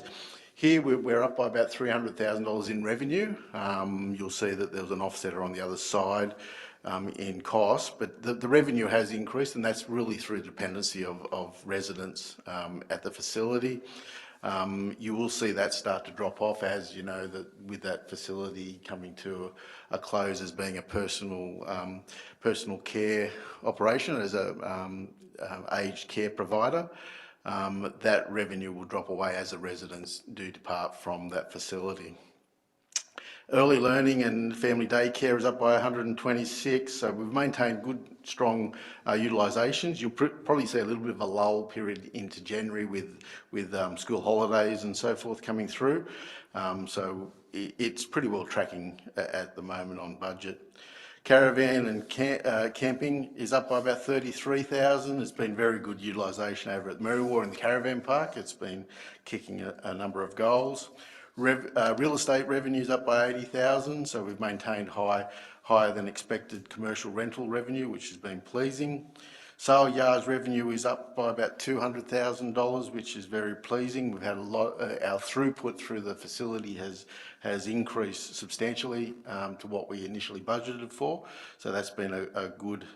here we're up by about $300,000 in revenue. You'll see that there was an offsetter on the other side in cost, but the revenue has increased, and that's really through dependency of residents at the facility. You will see that start to drop off, as you know, that with that facility coming to a close as being a personal care operation, as a aged care provider. That revenue will drop away as the residents do depart from that facility. Early learning and family daycare is up by 126, so we've maintained good, strong utilisations. You'll probably see a little bit of a lull period into January with school holidays and so forth coming through. So it's pretty well tracking at the moment on budget. Caravan and camping is up by about 33,000. It's been very good utilisation over at Merriwa in the caravan park. It's been kicking a number of goals. Real estate revenue's up by 80,000, so we've maintained higher than expected commercial rental revenue, which has been pleasing. Sale yards revenue is up by about $200,000, which is very pleasing. We've had a lot. Our throughput through the facility has increased substantially to what we initially budgeted for. So that's been a good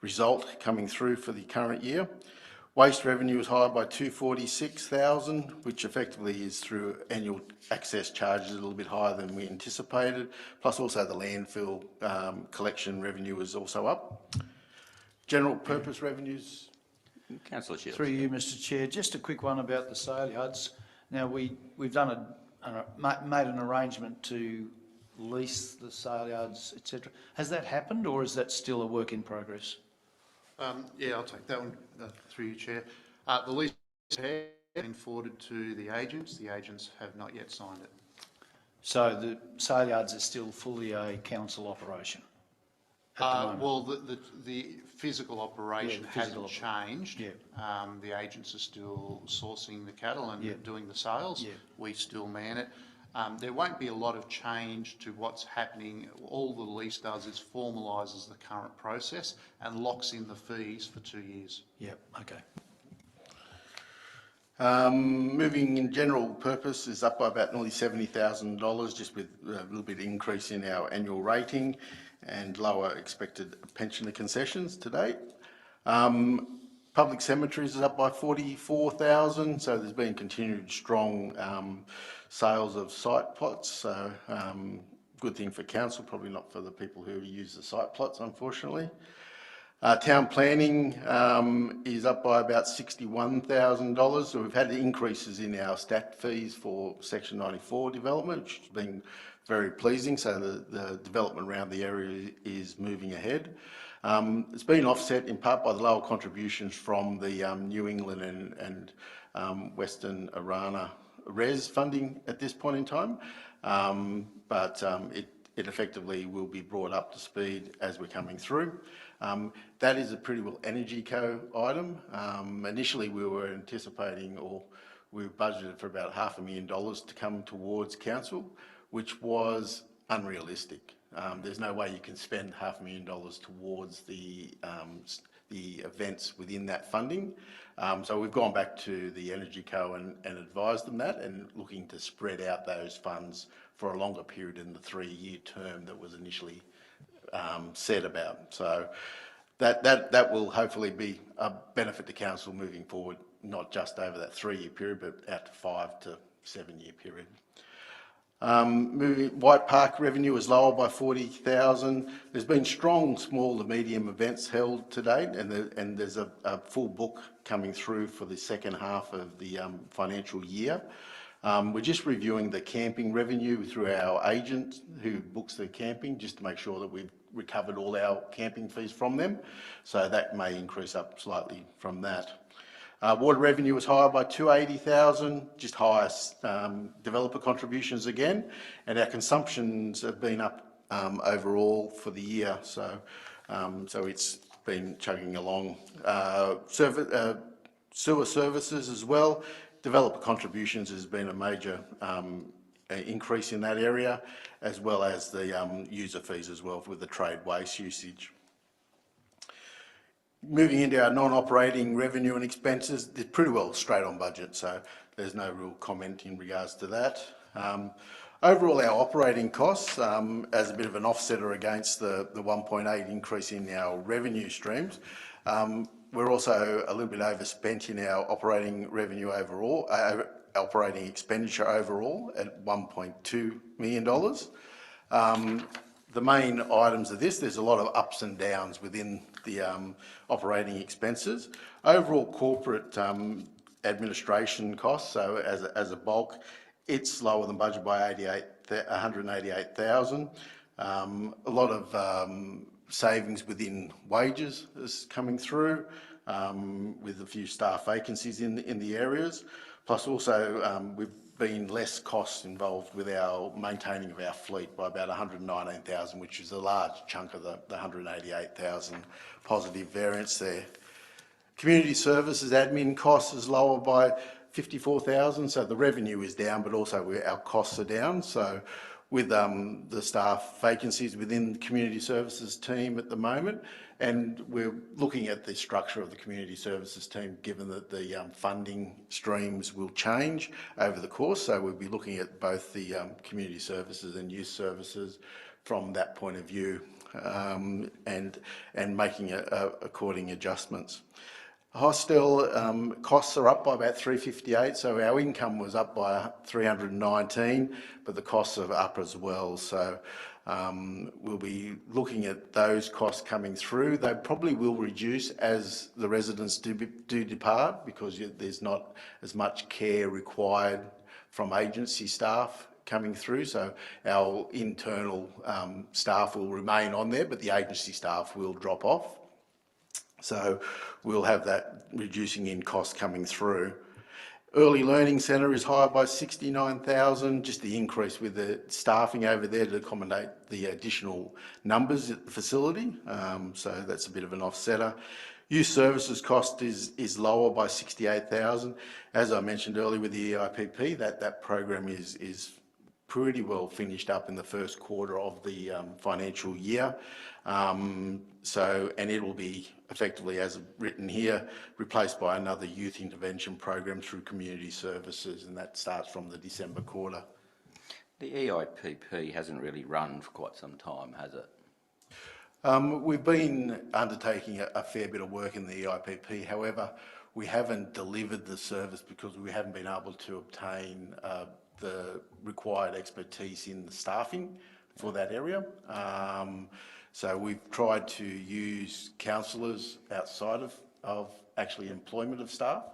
result coming through for the current year. Waste revenue is higher by $246,000, which effectively is through annual access charges a little bit higher than we anticipated. Plus also the landfill collection revenue is also up. General purpose revenues. Councillor Shields. Through you, Mr Chair, just a quick one about the sale yards. Now, we've done made an arrangement to lease the sale yards, etc. Has that happened, or is that still a work in progress? Yeah, I'll take that one through you, Chair. The lease has been forwarded to the agents. The agents have not yet signed it. So the sale yards are still fully a council operation at the moment? Well, the physical operation hasn't changed. Yeah. The agents are still sourcing the cattle and doing the sales. Yeah. We still man it. There won't be a lot of change to what's happening. All the lease does is formalises the current process and locks in the fees for 2 years. Yeah, okay. Moving in general purpose is up by about nearly $70,000, just with a little bit of increase in our annual rating and lower expected pensioner concessions to date. Public cemeteries is up by 44,000, so there's been continued strong sales of site plots. So good thing for council, probably not for the people who use the site plots, unfortunately. Town planning is up by about $61,000. So we've had increases in our stat fees for Section 94 development, which has been very pleasing. So the development around the area is moving ahead. It's been offset in part by the lower contributions from the New England and Western Arana RES funding at this point in time, but it effectively will be brought up to speed as we're coming through. That is a pretty well Energy Co item. Initially we were anticipating, or we budgeted for about $500,000 to come towards council, which was unrealistic. There's no way you can spend $500,000 towards the events within that funding. So we've gone back to the Energy Co and advised them that, and looking to spread out those funds for a longer period in the 3-year term that was initially said about. So that will hopefully be a benefit to council moving forward, not just over that 3-year period, but out to 5 to 7-year period. White Park revenue is lower by 40,000. There's been strong small to medium events held to date, and there's a full book coming through for the second half of the financial year. We're just reviewing the camping revenue through our agent who books the camping, just to make sure that we've recovered all our camping fees from them. So that may increase up slightly from that. Water revenue was higher by 280,000, just higher developer contributions again, and our consumptions have been up overall for the year. So it's been chugging along. Sewer services as well. Developer contributions has been a major increase in that area, as well as the user fees as well with the trade waste usage. Moving into our non-operating revenue and expenses, they're pretty well straight on budget, so there's no real comment in regards to that. Overall, our operating costs, as a bit of an offsetter against the 1.8 increase in our revenue streams, we're also a little bit overspent in our operating revenue overall, operating expenditure overall at $1.2 million. The main items of this, there's a lot of ups and downs within the operating expenses. Overall corporate administration costs, so as a bulk, it's lower than budget by $188,000. A lot of savings within wages is coming through, with a few staff vacancies in the areas. Plus also we've been less costs involved with our maintaining of our fleet by about $119,000, which is a large chunk of the $188,000 positive variance there. Community services admin costs is lower by $54,000, so the revenue is down, but also our costs are down. So with the staff vacancies within the community services team at the moment, and we're looking at the structure of the community services team, given that the funding streams will change over the course. So we'll be looking at both the community services and youth services from that point of view, and making according adjustments. Hostel costs are up by about 358, so our income was up by 319, but the costs are up as well. So we'll be looking at those costs coming through. They probably will reduce as the residents do depart, because there's not as much care required from agency staff coming through. So our internal staff will remain on there, but the agency staff will drop off. So we'll have that reducing in costs coming through. Early Learning Centre is higher by $69,000, just the increase with the staffing over there to accommodate the additional numbers at the facility. So that's a bit of an offsetter. Youth services cost is lower by $68,000. As I mentioned earlier with the EIPP, that program is pretty well finished up in the first quarter of the financial year. And it will be effectively, as written here, replaced by another youth intervention program through community services, and that starts from the December quarter. The EIPP hasn't really run for quite some time, has it? We've been undertaking a fair bit of work in the EIPP. However, we haven't delivered the service because we haven't been able to obtain the required expertise in the staffing for that area. So we've tried to use counsellors outside of actually employment of staff,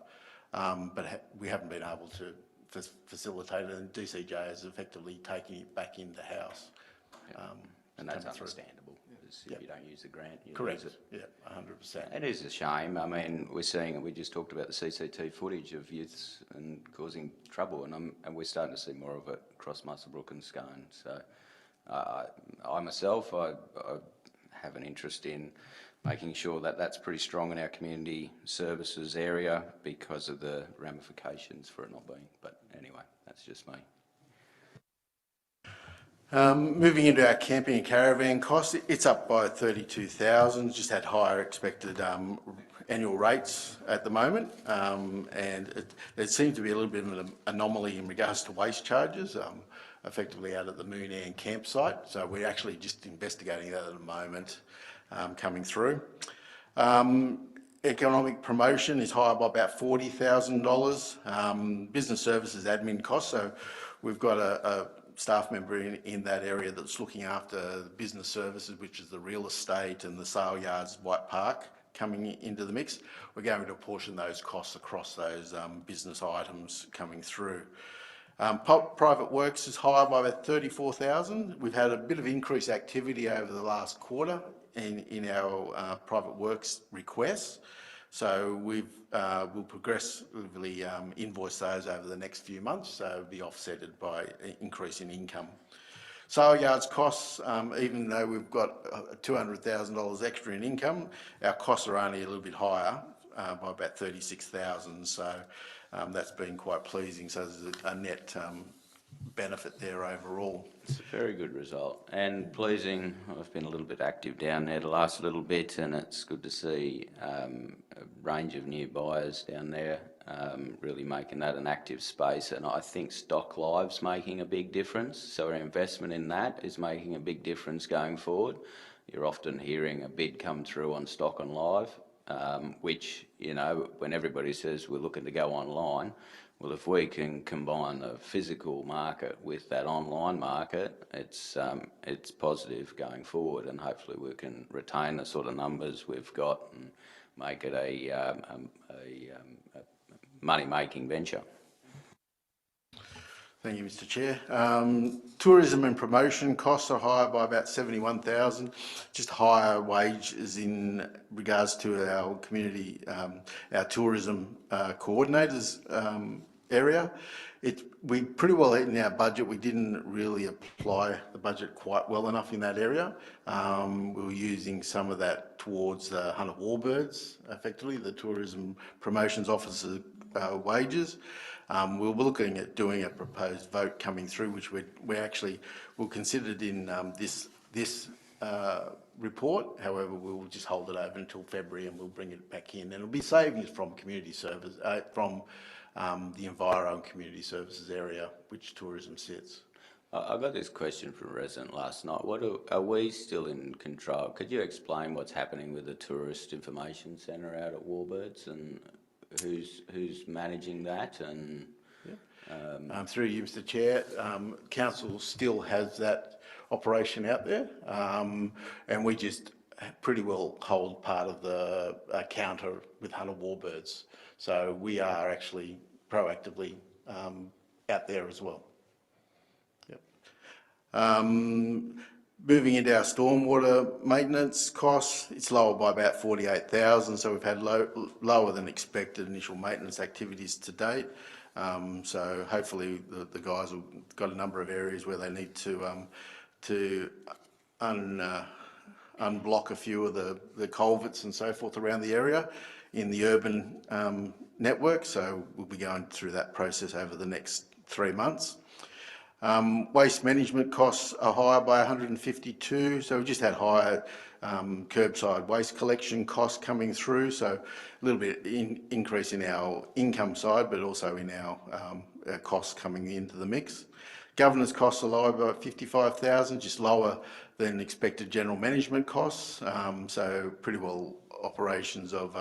but we haven't been able to facilitate it, and DCJ is effectively taking it back into house. And that's understandable, because if you don't use the grant, you Correct. lose it. Yeah, 100%. It is a shame. I mean, we're seeing, we just talked about the CCT footage of youths and causing trouble, and we're starting to see more of it across Muswellbrook and Scone. So I myself, I have an interest in making sure that that's pretty strong in our community services area because of the ramifications for it not being. But anyway, that's just me. Moving into our camping and caravan costs, it's up by $32,000, just had higher expected annual rates at the moment, and there seems to be a little bit of an anomaly in regards to waste charges, effectively out at the Moon Air campsite, so we're actually just investigating that at the moment, coming through. Economic promotion is higher by about $40,000. Business services admin costs, so we've got a staff member in that area that's looking after the business services, which is the real estate and the sale yards, White Park, coming into the mix. We're going to apportion those costs across those business items coming through. Private works is higher by about $34,000. We've had a bit of increased activity over the last quarter in our private works requests. So we'll progressively invoice those over the next few months, so it'll be offsetted by an increase in income. Sale yards costs, even though we've got $200,000 extra in income, our costs are only a little bit higher by about $36,000. So that's been quite pleasing. So there's a net benefit there overall. It's a very good result and pleasing. I've been a little bit active down there the last little bit, and it's good to see a range of new buyers down there, really making that an active space. And I think Stock Live's making a big difference. So our investment in that is making a big difference going forward. You're often hearing a bid come through on Stock and Live, which, you know, when everybody says we're looking to go online, well, if we can combine the physical market with that online market, it's positive going forward, and hopefully we can retain the sort of numbers we've got and make it a money-making venture. Thank you, Mr. Chair. Tourism and promotion costs are higher by about 71,000. Just higher wages in regards to our community, our tourism coordinators area. We pretty well in our budget. We didn't really apply the budget quite well enough in that area. We were using some of that towards the Hunter Warbirds, effectively the tourism promotions officer wages. We'll be looking at doing a proposed vote coming through, which we'll consider it in this report. However, we'll just hold it over until February and we'll bring it back in. And it'll be savings from community service, from the Enviro and Community Services area, which tourism sits. I got this question from a resident last night. Are we still in control? Could you explain what's happening with the Tourist Information Centre out at Warbirds and who's managing that? And through you, Mr. Chair, council still has that operation out there, and we just pretty well hold part of the counter with Hunter Warbirds. So we are actually proactively out there as well. Yep. Moving into our stormwater maintenance costs, it's lower by about 48,000. So we've had lower than expected initial maintenance activities to date. So hopefully the guys have got a number of areas where they need to unblock a few of the culverts and so forth around the area in the urban network. So we'll be going through that process over the next 3 months. Waste management costs are higher by 152, so we just had higher curbside waste collection costs coming through, so a little bit increase in our income side, but also in our costs coming into the mix. Governance costs are lower by 55,000, just lower than expected general management costs, so pretty well operations of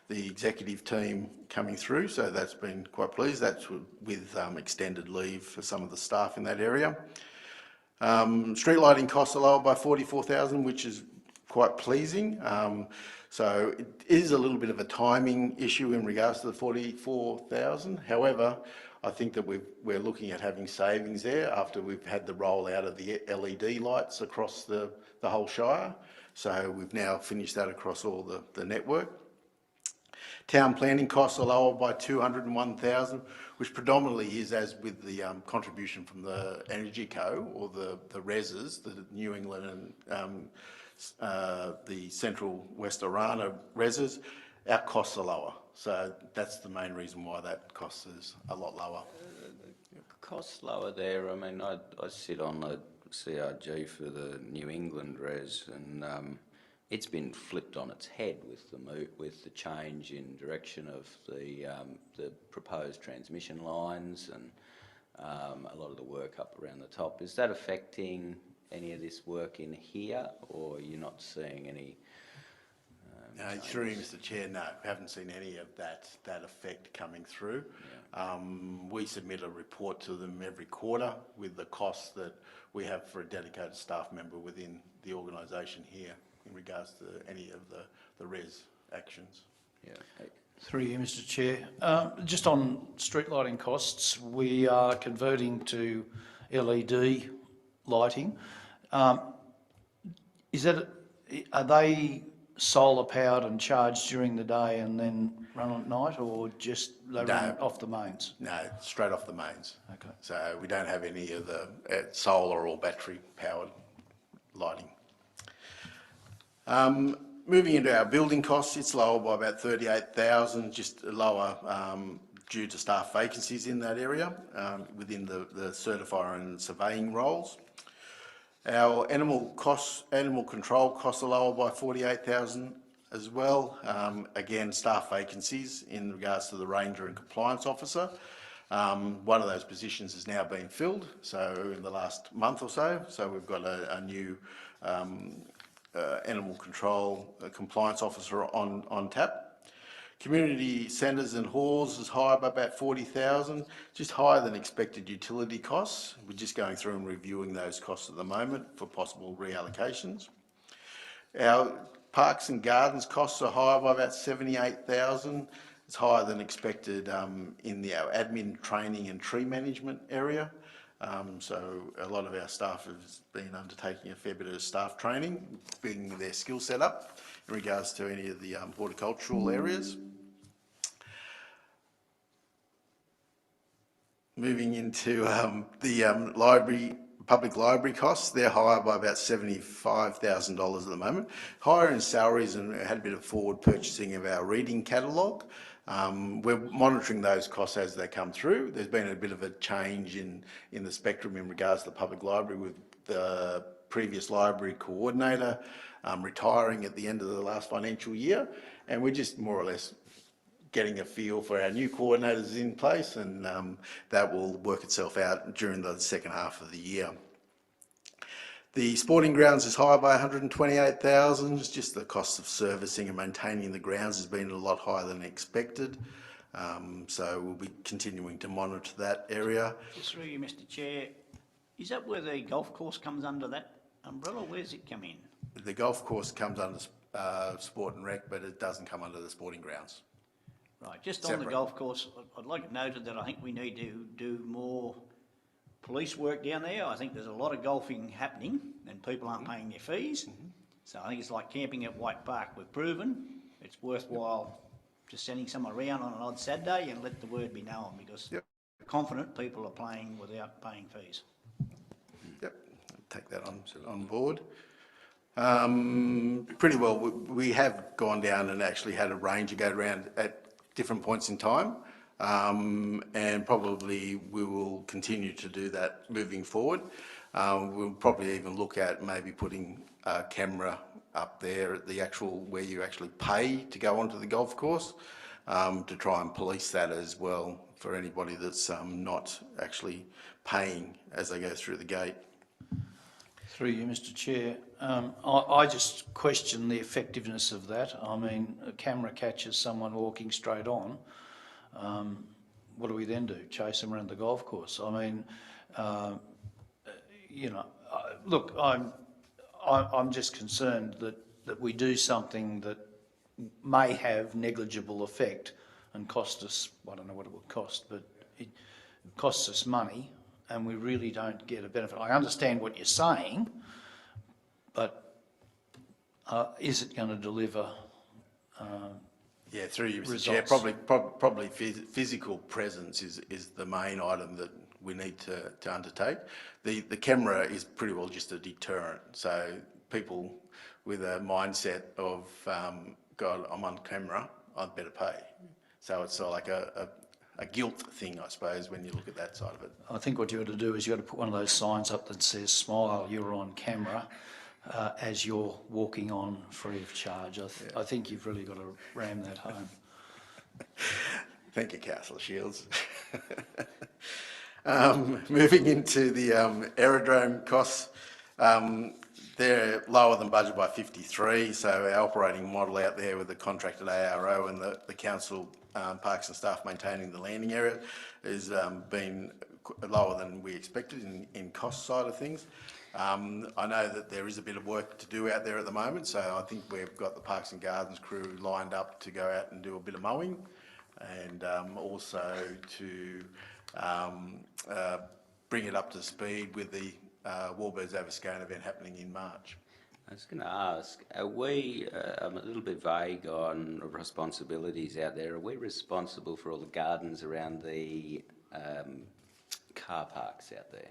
the executive team coming through, so that's been quite pleased. That's with extended leave for some of the staff in that area. Street lighting costs are lower by 44,000, which is quite pleasing. So it is a little bit of a timing issue in regards to the 44,000. However, I think that we're looking at having savings there after we've had the rollout of the LED lights across the whole Shire. So we've now finished that across all the network. Town planning costs are lower by 201,000, which predominantly is as with the contribution from the Energy Co or the RESs, the New England and the Central West Orana RESs. Our costs are lower, so that's the main reason why that cost is a lot lower. Costs lower there. I mean, I sit on the CRG for the New England res, and it's been flipped on its head with the change in direction of the proposed transmission lines and a lot of the work up around the top. Is that affecting any of this work in here, or you're not seeing any? Through you, Mr. Chair, no, we haven't seen any of that effect coming through. Yeah. We submit a report to them every quarter with the costs that we have for a dedicated staff member within the organisation here in regards to any of the RES actions. Yeah. Through you, Mr. Chair. Just on street lighting costs, we are converting to LED lighting. Are they solar powered and charged during the day and then run at night, or just they run off the mains? No, straight off the mains. Okay. So we don't have any of the solar or battery powered lighting. Moving into our building costs, it's lower by about 38,000, just lower due to staff vacancies in that area within the certifier and surveying roles. Our animal control costs are lower by 48,000 as well. Again, staff vacancies in regards to the ranger and compliance officer. One of those positions has now been filled, so in the last month or so. So we've got a new animal control compliance officer on tap. Community centres and halls is higher by about 40,000, just higher than expected utility costs. We're just going through and reviewing those costs at the moment for possible reallocations. Our parks and gardens costs are higher by about 78,000. It's higher than expected in our admin training and tree management area. So a lot of our staff has been undertaking a fair bit of staff training, bringing their skill set up in regards to any of the horticultural areas. Moving into the public library costs, they're higher by about $75,000 at the moment. Higher in salaries, and we had a bit of forward purchasing of our reading catalogue. We're monitoring those costs as they come through. There's been a bit of a change in the spectrum in regards to the public library, with the previous library coordinator retiring at the end of the last financial year, and we're just more or less getting a feel for our new coordinators in place, and that will work itself out during the second half of the year. The sporting grounds is higher by 128,000. It's just the cost of servicing and maintaining the grounds has been a lot higher than expected. So we'll be continuing to monitor that area. Just through you, Mr Chair, is that where the golf course comes under that umbrella? Where's it come in? The golf course comes under sport and rec, but it doesn't come under the sporting grounds. Right, just on the Separate. golf course, I'd like it noted that I think we need to do more police work down there. I think there's a lot of golfing happening and people aren't paying their fees. So I think it's like camping at White Park. We've proven it's worthwhile just sending someone around on an odd Saturday and let the word be known, because we're confident people are playing without paying fees. Yep, I'll take that on board. Pretty well, we have gone down and actually had a ranger go around at different points in time, and probably we will continue to do that moving forward. We'll probably even look at maybe putting a camera up there at the actual, where you actually pay to go onto the golf course, to try and police that as well for anybody that's not actually paying as they go through the gate. Through you, Mr Chair, I just question the effectiveness of that. I mean, a camera catches someone walking straight on. What do we then do? Chase them around the golf course? I mean, you know, look, I'm just concerned that we do something that may have negligible effect and cost us, I don't know what it would cost, but it costs us money, and we really don't get a benefit. I understand what you're saying, but is it going to deliver Yeah, through you, Mr. results? Chair, probably physical presence is the main item that we need to undertake. The camera is pretty well just a deterrent. So people with a mindset of, God, I'm on camera, I'd better pay. So it's like a guilt thing, I suppose, when you look at that side of it. I think what you ought to do is you ought to put one of those signs up that says, "Smile, you're on camera," as you're walking on free of charge. I think you've really got to ram that home. Thank you, Councillor Shields. Moving into the aerodrome costs, they're lower than budget by 53, so our operating model out there with the contracted ARO and the council parks and staff maintaining the landing area has been lower than we expected in cost side of things. I know that there is a bit of work to do out there at the moment, so I think we've got the Parks and Gardens crew lined up to go out and do a bit of mowing, and also to bring it up to speed with the Warbirds Over Scone event happening in March. I was going to ask, are we, I'm a little bit vague on responsibilities out there. Are we responsible for all the gardens around the car parks out there?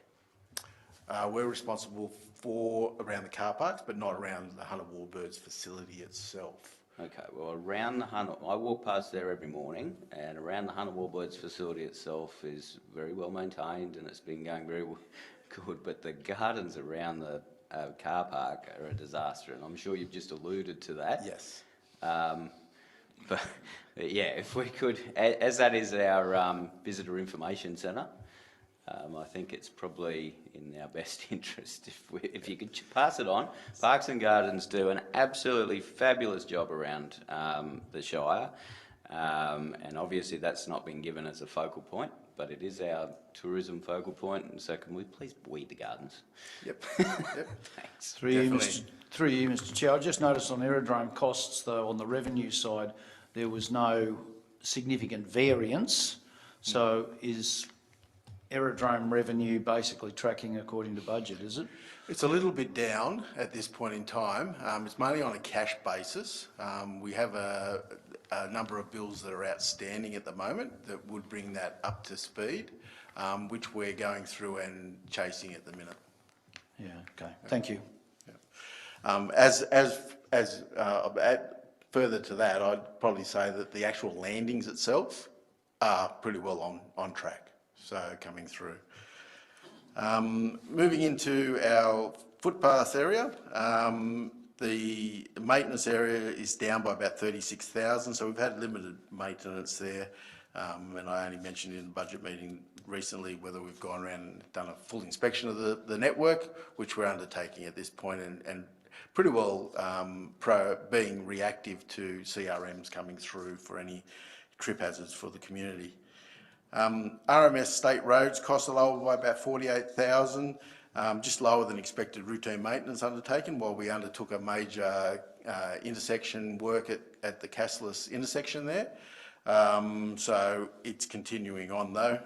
We're responsible for around the car parks, but not around the Hunter Warbirds facility itself. Okay, well, around the Hunter, I walk past there every morning, and around the Hunter Warbirds facility itself is very well maintained, and it's been going very good, but the gardens around the car park are a disaster, and I'm sure you've just alluded to that. Yes. But yeah, if we could, as that is our visitor information centre, I think it's probably in our best interest if you could pass it on. Parks and Gardens do an absolutely fabulous job around the Shire, and obviously that's not been given as a focal point, but it is our tourism focal point, and so can we please weed the gardens? Yep. Yep. Thanks. Through you, Definitely. Mr Chair, I just noticed on aerodrome costs, though, on the revenue side, there was no significant variance. So is aerodrome revenue basically tracking according to budget, is it? It's a little bit down at this point in time. It's mainly on a cash basis. We have a number of bills that are outstanding at the moment that would bring that up to speed, which we're going through and chasing at the minute. Yeah, okay, thank you. Further to that, I'd probably say that the actual landings itself are pretty well on track, so coming through. Moving into our footpath area, the maintenance area is down by about 36,000, so we've had limited maintenance there, and I only mentioned in the budget meeting recently whether we've gone around and done a full inspection of the network, which we're undertaking at this point, and pretty well being reactive to CRMs coming through for any trip hazards for the community. RMS state roads costs are lower by about 48,000, just lower than expected routine maintenance undertaken while we undertook a major intersection work at the Cassilis intersection there. So it's continuing on though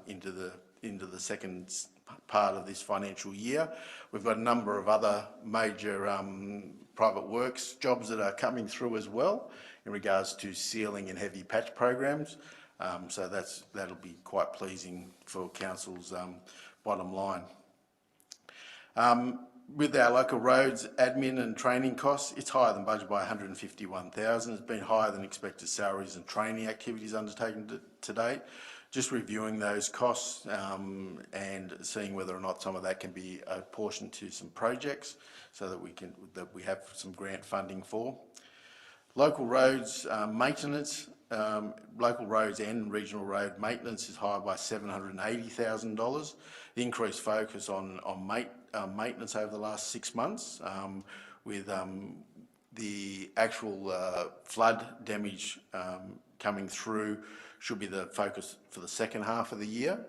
into the second part of this financial year. We've got a number of other major private works jobs that are coming through as well in regards to sealing and heavy patch programs. So that'll be quite pleasing for council's bottom line. With our local roads admin and training costs, it's higher than budget by 151,000. It's been higher than expected salaries and training activities undertaken to date. Just reviewing those costs and seeing whether or not some of that can be apportioned to some projects so that we have some grant funding for. Local roads maintenance, local roads and regional road maintenance is higher by $780,000. The increased focus on maintenance over the last 6 months with the actual flood damage coming through should be the focus for the second half of the year.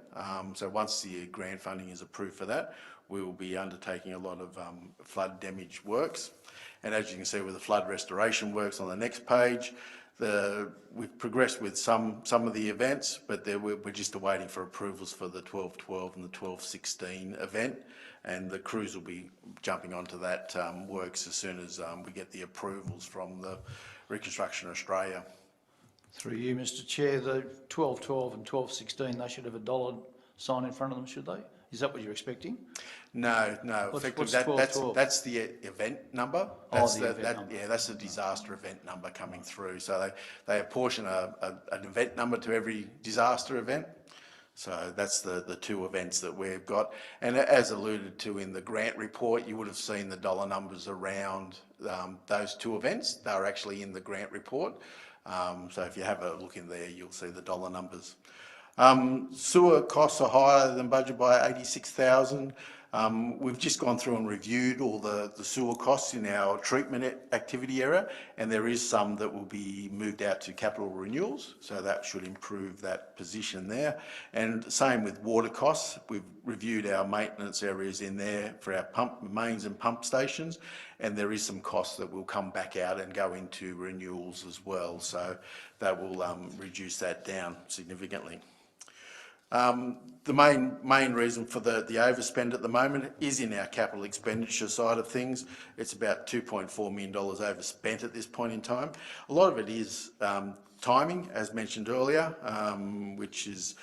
So once the grant funding is approved for that, we will be undertaking a lot of flood damage works. And as you can see with the flood restoration works on the next page, we've progressed with some of the events, but we're just awaiting for approvals for the 12-12 and the 12-16 event, and the crews will be jumping onto that works as soon as we get the approvals from the Reconstruction Australia. Through you, Mr Chair, the 12-12 and 12-16, they should have a dollar sign in front of them, should they? Is that what you're expecting? No. What's Effectively, 12-12? that's the event number. The event number. Yeah, that's the disaster event number coming through. So they apportion an event number to every disaster event. So that's the two events that we've got. And as alluded to in the grant report, you would have seen the dollar numbers around those two events. They're actually in the grant report. So if you have a look in there, you'll see the dollar numbers. Sewer costs are higher than budget by 86,000. We've just gone through and reviewed all the sewer costs in our treatment activity area, and there is some that will be moved out to capital renewals, so that should improve that position there. And same with water costs. We've reviewed our maintenance areas in there for our pump mains and pump stations, and there is some costs that will come back out and go into renewals as well, so that will reduce that down significantly. The main reason for the overspend at the moment is in our capital expenditure side of things. It's about $2.4 million overspent at this point in time. A lot of it is timing, as mentioned earlier, which is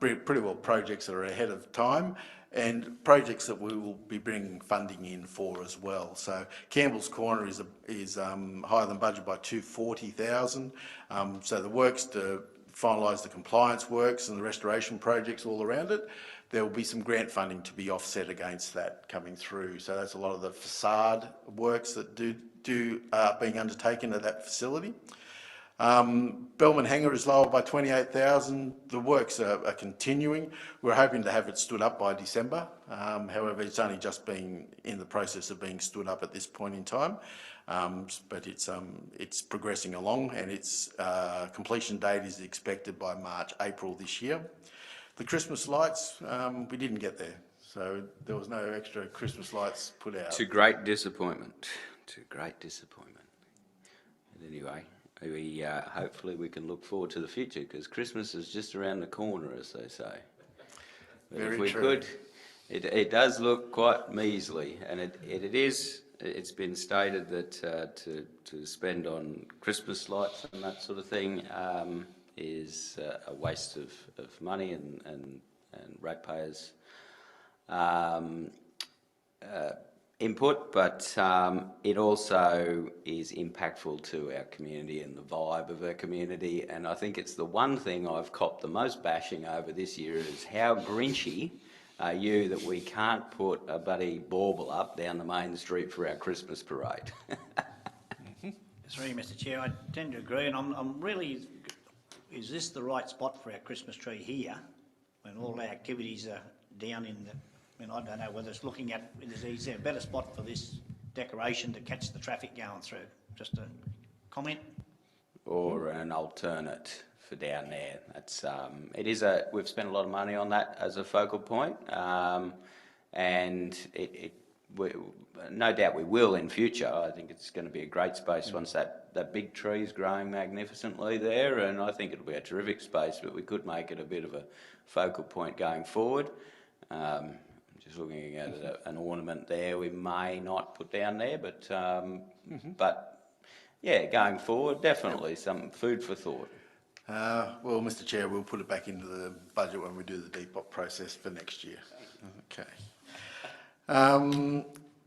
pretty well projects that are ahead of time, and projects that we will be bringing funding in for as well. So Campbell's Corner is higher than budget by 240,000. So the works to finalise the compliance works and the restoration projects all around it, there will be some grant funding to be offset against that coming through. So that's a lot of the facade works that being undertaken at that facility. Bellman Hangar is lower by 28,000. The works are continuing. We're hoping to have it stood up by December. However, it's only just been in the process of being stood up at this point in time. But it's progressing along, and its completion date is expected by March, April this year. The Christmas lights, we didn't get there, so there was no extra Christmas lights put out. To great disappointment. To great disappointment. But anyway, hopefully we can look forward to the future, because Christmas is just around the corner, as they say. But Very if we true. could, it does look quite measly, and it's been stated that to spend on Christmas lights and that sort of thing is a waste of money and ratepayers' input, but it also is impactful to our community and the vibe of our community. And I think it's the one thing I've copped the most bashing over this year is how grinchy are you that we can't put a bloody bauble up down the main street for our Christmas parade. Sorry, Mr Chair, I tend to agree, and I'm really, is this the right spot for our Christmas tree here, when all our activities are down in the, I mean, I don't know whether it's looking at, is there a better spot for this decoration to catch the traffic going through? Just a comment? Or an alternate for down there. That's we've spent a lot of money on that as a focal point, and no doubt we will in future. I think it's going to be a great space once that big tree is growing magnificently there, and I think it'll be a terrific space, but we could make it a bit of a focal point going forward. Just looking at an ornament there we may not put down there, but yeah, going forward, definitely some food for thought. Well, Mr Chair, we'll put it back into the budget when we do the Depop process for next year. Okay.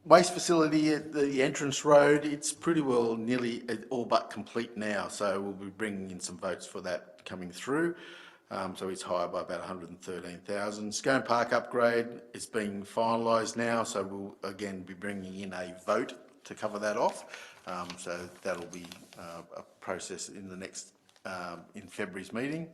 Waste facility at the entrance road, it's pretty well nearly all but complete now, so we'll be bringing in some votes for that coming through. So it's higher by about 113,000. Scone Park upgrade is being finalised now, so we'll again be bringing in a vote to cover that off. So that'll be a process in the next in February's meeting.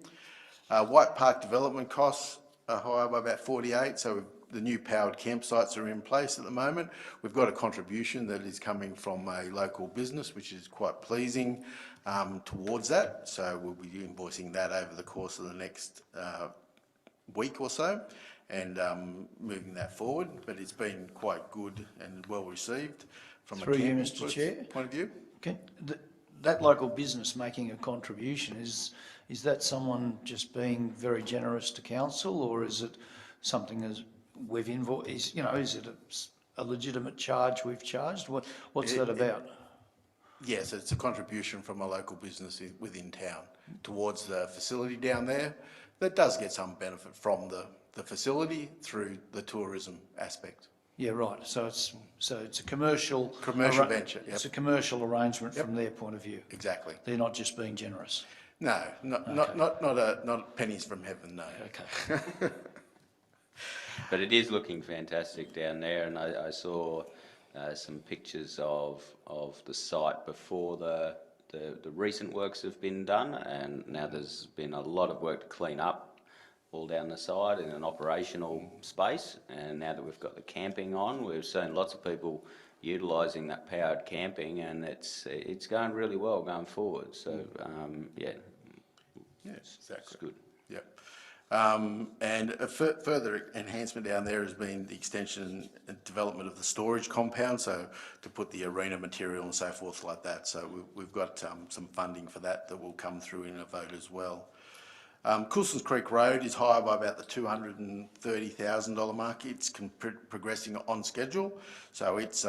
White Park development costs are higher by about 48, so the new powered campsites are in place at the moment. We've got a contribution that is coming from a local business, which is quite pleasing towards that. So we'll be invoicing that over the course of the next week or so and moving that forward. But it's been quite good and well received from a camping Mr. Chair. point of view. Okay. That local business making a contribution, is that someone just being very generous to council, or is it something as we've invoiced? Is it a legitimate charge we've charged? What's that about? Yes, it's a contribution from a local business within town towards the facility down there. That does get some benefit from the facility through the tourism aspect. Yeah, right. So it's a commercial Venture. Yep. It's a commercial arrangement from their point of view. Exactly. They're not just being generous. No, not pennies from heaven. No. Okay. But it is looking fantastic down there, and I saw some pictures of the site before the recent works have been done, and now there's been a lot of work to clean up all down the side in an operational space. And now that we've got the camping on, we've seen lots of people utilising that powered camping, and it's going really well going forward. So yeah, Yes, exactly. it's good. Yep. And a further enhancement down there has been the extension and development of the storage compound, so to put the arena material and so forth like that. So we've got some funding for that will come through in a vote as well. Coulsons Creek Road is higher by about the $230,000 mark. It's progressing on schedule, so it's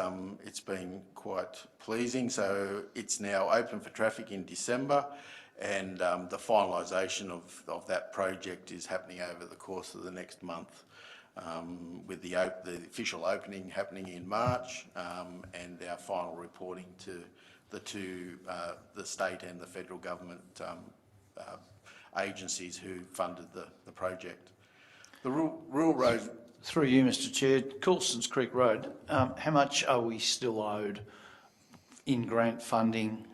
been quite pleasing. So it's now open for traffic in December, and the finalisation of that project is happening over the course of the next month, with the official opening happening in March, and our final reporting to the state and the federal government agencies who funded the project. The rural road. Through you, Mr Chair, Coulston's Creek Road, how much are we still owed in grant funding?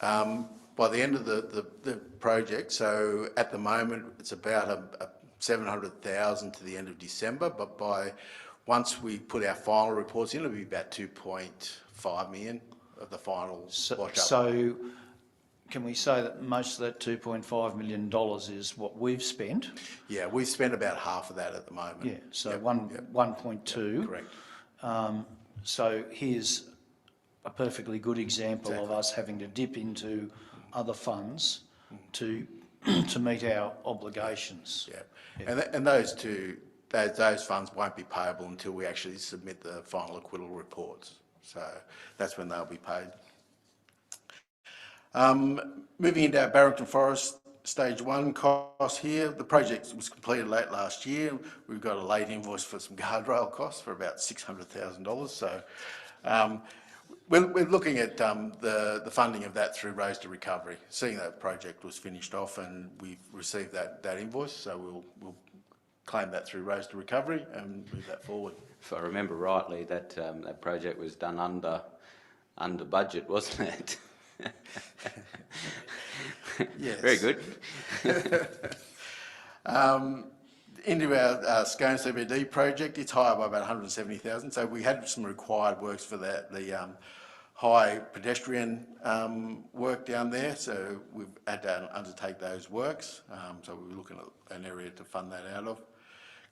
By the end of the project, so at the moment it's about 700,000 to the end of December, but once we put our final reports in, it'll be about 2.5 million of the final wash up. So can we say that most of that $2.5 million is what we've spent? Yeah, we've spent about half of that at the moment. Yeah, so Yep, 1.2. correct. So here's a perfectly good example of us having to dip into other funds to meet our obligations. Yeah, and those those funds won't be payable until we actually submit the final acquittal reports. So that's when they'll be paid. Moving into our Barrington Forest Stage 1 cost here, the project was completed late last year. We've got a late invoice for some guardrail costs for about $600,000. So we're looking at the funding of that through Roads to Recovery. Seeing that project was finished off and we've received that invoice, so we'll claim that through Roads to Recovery and move that forward. If I remember rightly, that project was done under budget, wasn't it? Yes. Very good. Into our Scone CBD project, it's higher by about 170,000. So we had some required works for the high pedestrian work down there. So we've had to undertake those works. So we were looking at an area to fund that out of.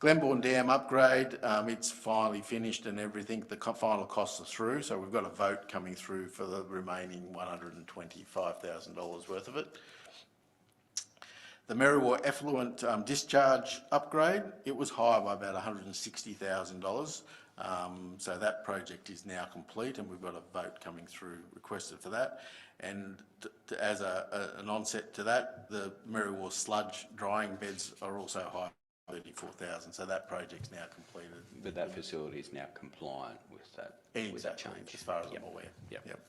Glenbourne Dam upgrade, it's finally finished and everything. The final costs are through, so we've got a vote coming through for the remaining $125,000 worth of it. The Merriwa effluent discharge upgrade, it was higher by about $160,000. So that project is now complete and we've got a vote coming through requested for that. And as an onset to that, the Merriwa sludge drying beds are also high. 34,000, so that project's now completed. But that facility is now compliant with that, with that change. As far as I'm aware. Yep.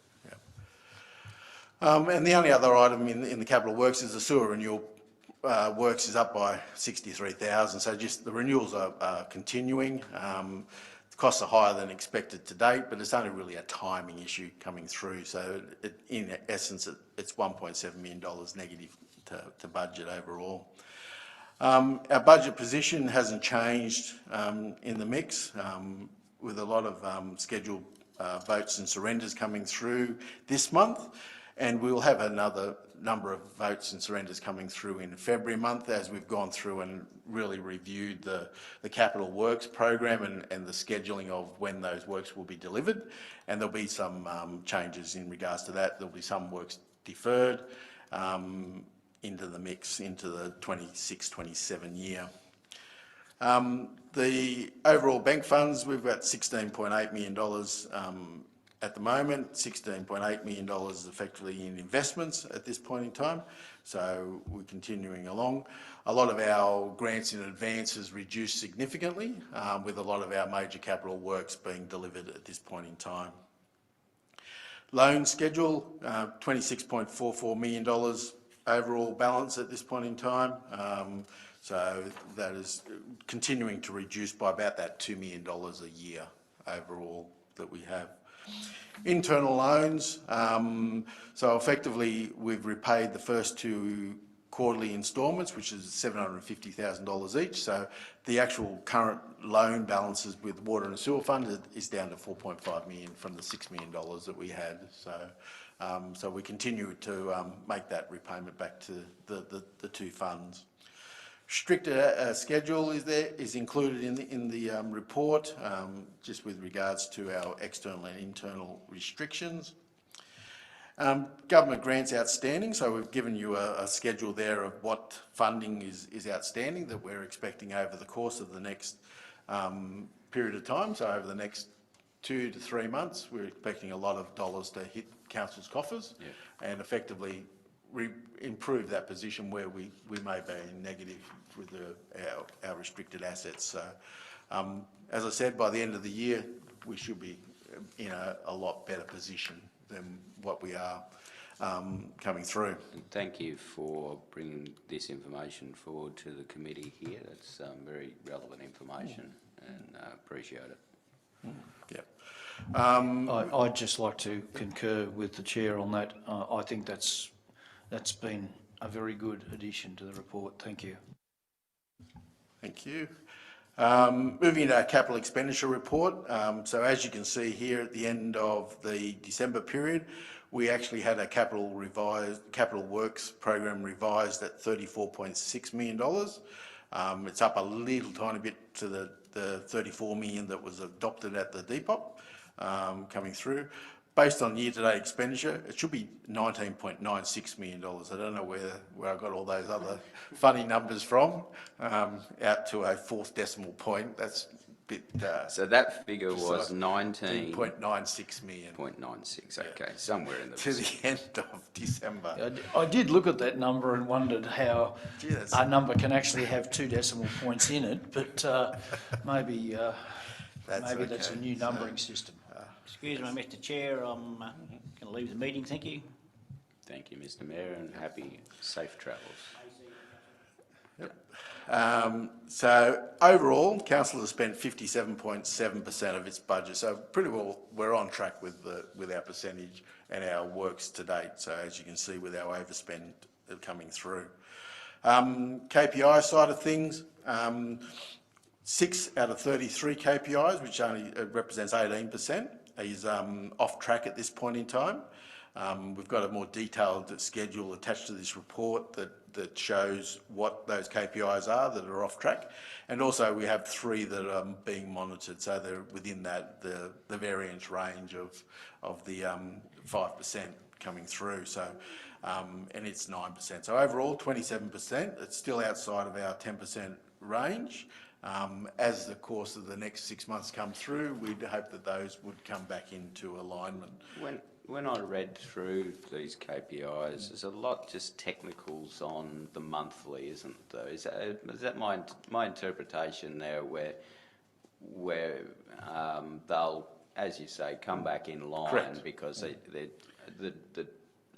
And the only other item in the capital works is the sewer renewal works is up by 63,000. So just the renewals are continuing. The costs are higher than expected to date, but it's only really a timing issue coming through. So in essence, it's $1.7 million negative to budget overall. Our budget position hasn't changed in the mix, with a lot of scheduled votes and surrenders coming through this month, and we'll have another number of votes and surrenders coming through in February month as we've gone through and really reviewed the capital works program and the scheduling of when those works will be delivered, and there'll be some changes in regards to that. There'll be some works deferred into the mix into the 26-27 year. The overall bank funds, we've got $16.8 million at the moment. $16.8 million effectively in investments at this point in time. So we're continuing along. A lot of our grants in advance has reduced significantly, with a lot of our major capital works being delivered at this point in time. Loan schedule, $26.44 million overall balance at this point in time. So that is continuing to reduce by about that $2 million a year overall that we have. Internal loans, so effectively we've repaid the first two quarterly instalments, which is $750,000 each. So the actual current loan balances with Water and Sewer Fund is down to $4.5 million from the $6 million that we had. So we continue to make that repayment back to the two funds. Stricter schedule is included in the report, just with regards to our external and internal restrictions. Government grants outstanding, so we've given you a schedule there of what funding is outstanding that we're expecting over the course of the next period of time. So over the next 2 to 3 months, we're expecting a lot of dollars to hit council's coffers, and effectively improve that position where we may be in negative with our restricted assets. So, as I said, by the end of the year, we should be in a lot better position than what we are coming through. And thank you for bringing this information forward to the committee here. That's very relevant information, and appreciate it. Yep. I'd just like to concur with the chair on that. I think that's been a very good addition to the report. Thank you. Thank you. Moving into our capital expenditure report. So as you can see here at the end of the December period, we actually had a capital works program revised at $34.6 million. It's up a little tiny bit to the 34 million that was adopted at the Depop coming through. Based on year-to-date expenditure, it should be $19.96 million. I don't know where I got all those other funny numbers from, out to a fourth decimal point. That's a bit... So that figure was 19.96 million. 19.96, okay, somewhere in the To the end of December. I did look at that number and wondered how Gee, that's- a number can actually have 2 decimal points in it, but maybe that's a new numbering system. Excuse me, Mr Chair, I'm going to leave the meeting, thank you. Thank you, Mr Mayor, and happy safe travels. So overall, council has spent 57.7% of its budget. So pretty well, we're on track with our percentage and our works to date. So as you can see, with our overspend coming through. KPI side of things, 6 out of 33 KPIs, which only represents 18%, is off track at this point in time. We've got a more detailed schedule attached to this report that shows what those KPIs are that are off track. And also we have 3 that are being monitored, so they're within that, the variance range of the 5% coming through. So, and it's 9%. So overall, 27%. It's still outside of our 10% range. As the course of the next 6 months come through, we'd hope that those would come back into alignment. When I read through these KPIs, there's a lot just technicals on the monthly, isn't there? Is that my interpretation there, where they'll, as you say, come back in line? Correct. Because the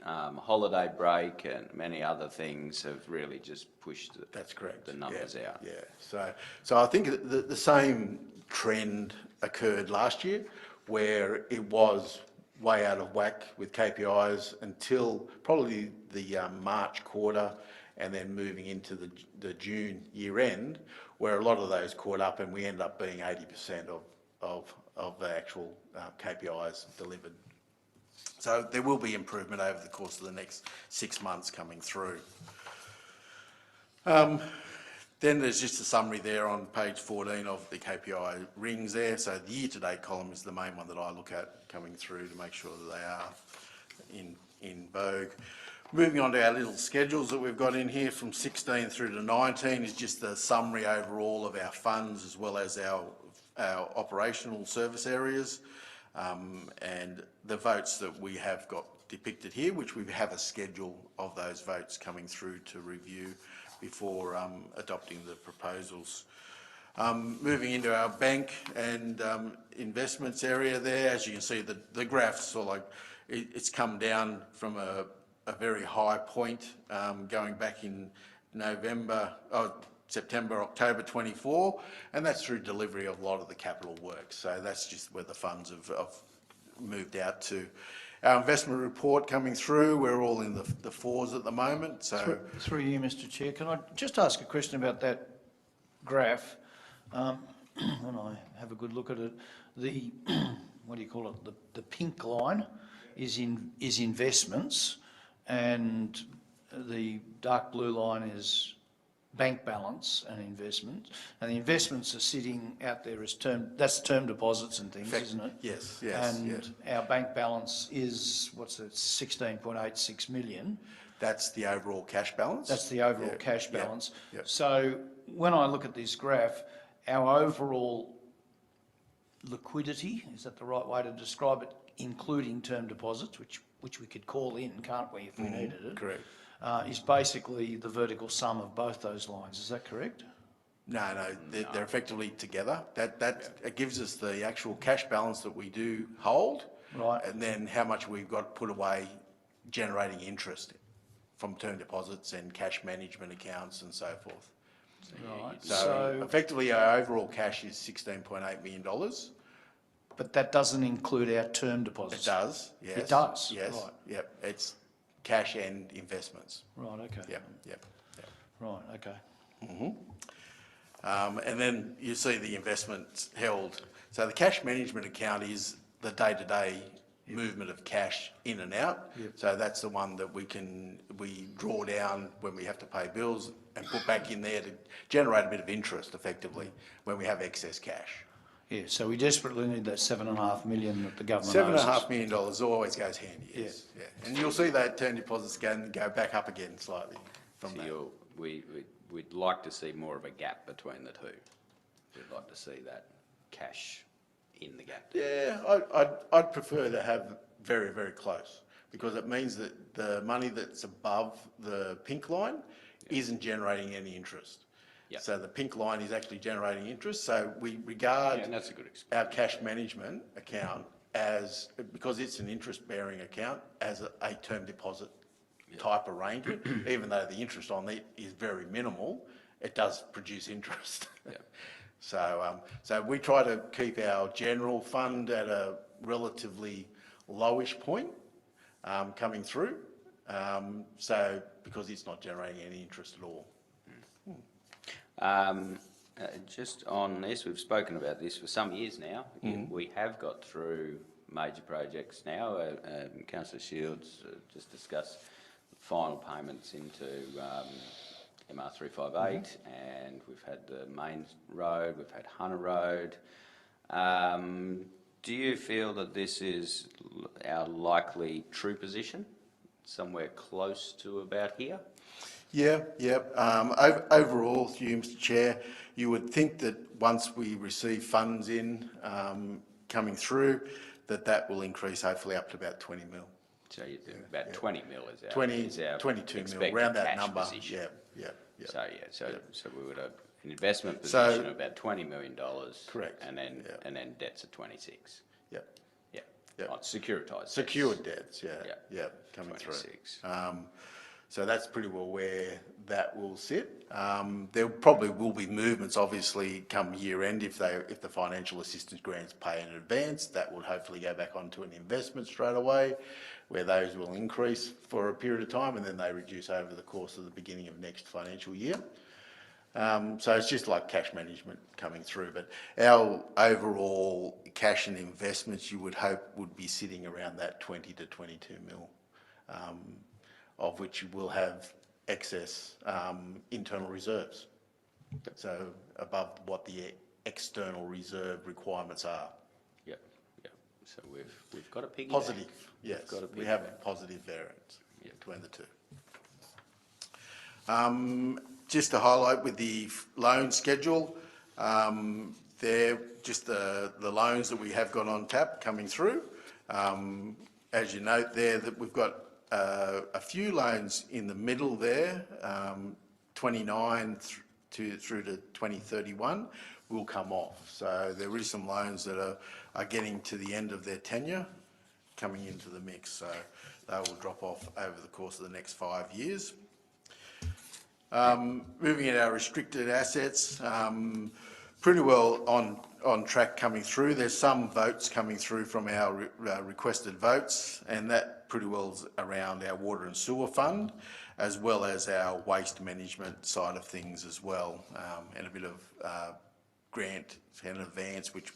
holiday break and many other things have really just pushed That's correct. the numbers out. Yeah. So I think the same trend occurred last year, where it was way out of whack with KPIs until probably the March quarter, and then moving into the June year end, where a lot of those caught up, and we ended up being 80% of the actual KPIs delivered. So there will be improvement over the course of the next 6 months coming through. Then there's just a summary there on page 14 of the KPI rings there. So the year-to-date column is the main one that I look at coming through to make sure that they are in vogue. Moving on to our little schedules that we've got in here from 16 through to 19 is just a summary overall of our funds as well as our operational service areas. And the votes that we have got depicted here, which we have a schedule of those votes coming through to review before adopting the proposals. Moving into our bank and investments area there, as you can see, the graphs are like, it's come down from a very high point going back in September, October 24, and that's through delivery of a lot of the capital works. So that's just where the funds have moved out to. Our investment report coming through, we're all in the 4s at the moment. So Through you, Mr Chair, can I just ask a question about that graph? When I have a good look at it, the what do you call it? The pink line is investments, and the dark blue line is bank balance and investment, and the investments are sitting out there as term deposits and things, isn't it? Yes. And our bank balance is, what's it, 16.86 million. That's the overall cash balance. That's the overall cash balance. Yep. So when I look at this graph, our overall liquidity, is that the right way to describe it, including term deposits, which we could call in, can't we, if we needed it? Correct. is basically the vertical sum of both those lines. Is that correct? No, they're effectively together. It gives us the actual cash balance that we do hold. Right. And then how much we've got put away generating interest from term deposits and cash management accounts and so forth. Right. So effectively, our overall cash is $16.8 million. But that doesn't include our term It deposits? does, yes. It does? Yes, Right. yep. It's cash and investments. Right, okay. Yep. Right, okay. And then you see the investments held. So the cash management account is the day-to-day movement of cash in and out. Yep. So that's the one that we draw down when we have to pay bills and put back in there to generate a bit of interest effectively when we have excess cash. Yeah, so we desperately need that $7.5 million that the government owes us. $7.5 million always goes handy, yes. Yeah. And you'll see that term deposits go back up again slightly from that. So we'd like to see more of a gap between the two. We'd like to see that cash in the gap. Yeah, I'd prefer to have very, very close, because it means that the money that's above the pink line isn't generating any interest. Yep. So the pink line is actually generating interest, so we regard Yeah, and that's a good example. our cash management account as, because it's an interest-bearing account, as a term deposit type arrangement. Even though the interest on it is very minimal, it does produce interest. Yeah. So we try to keep our general fund at a relatively lowish point coming through, so because it's not generating any interest at all. Just on this, we've spoken about this for some years now. We have got through major projects now. Councillor Shields just discussed final payments into MR358, and we've had the main road, we've had Hunter Road. Do you feel that this is our likely true position, somewhere close to about here? Yeah. Overall, through you, Mr. Chair, you would think that once we receive funds in coming through, that will increase hopefully up to about 20 mil. So you think about 20 mil is our 22 mil, expected around that cash number. position. Yeah. So we would have an investment So- position of about $20 million. Correct. And then debts of 26. Yep. Yeah. Yep. On securitized debts. Secured debts, Yeah. yeah, coming through. 26. So that's pretty well where that will sit. There probably will be movements, obviously, come year end if the financial assistance grants pay in advance. That will hopefully go back onto an investment straight away, where those will increase for a period of time and then they reduce over the course of the beginning of next financial year. So it's just like cash management coming through, but our overall cash and investments, you would hope, would be sitting around that 20 to 22 mil, of which you will have excess internal reserves. So above what the external reserve requirements are. Yep. So we've got a piggy Positive, bank. yes, Got a we piggy have bank. positive variance Yep. between the two. Just to highlight with the loan schedule, there, just the loans that we have got on tap coming through. As you note there, that we've got a few loans in the middle there, 29 through to 2031 will come off. So there is some loans that are getting to the end of their tenure coming into the mix. So they will drop off over the course of the next 5 years. Moving at our restricted assets, pretty well on track coming through. There's some votes coming through from our requested votes, and that pretty well's around our water and sewer fund, as well as our waste management side of things as well, and a bit of grant and advance, which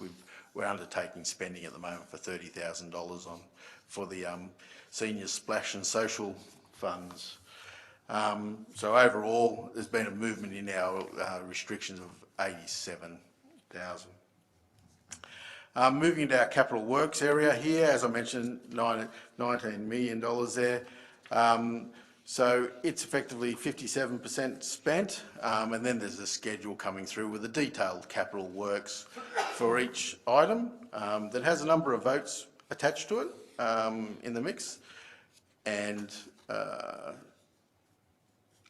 we're undertaking spending at the moment for $30,000 for the senior splash and social funds. So overall, there's been a movement in our restrictions of 87,000. Moving into our capital works area here, as I mentioned, $19 million there. So it's effectively 57% spent, and then there's a schedule coming through with a detailed capital works for each item that has a number of votes attached to it in the mix, and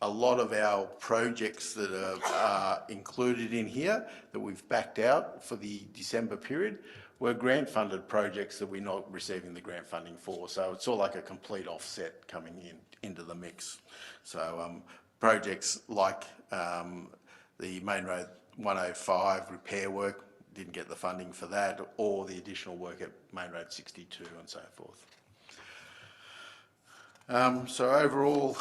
a lot of our projects that are included in here that we've backed out for the December period were grant-funded projects that we're not receiving the grant funding for. So it's all like a complete offset coming into the mix. So projects like the Main Road 105 repair work, didn't get the funding for that, or the additional work at Main Road 62 and so forth. So overall,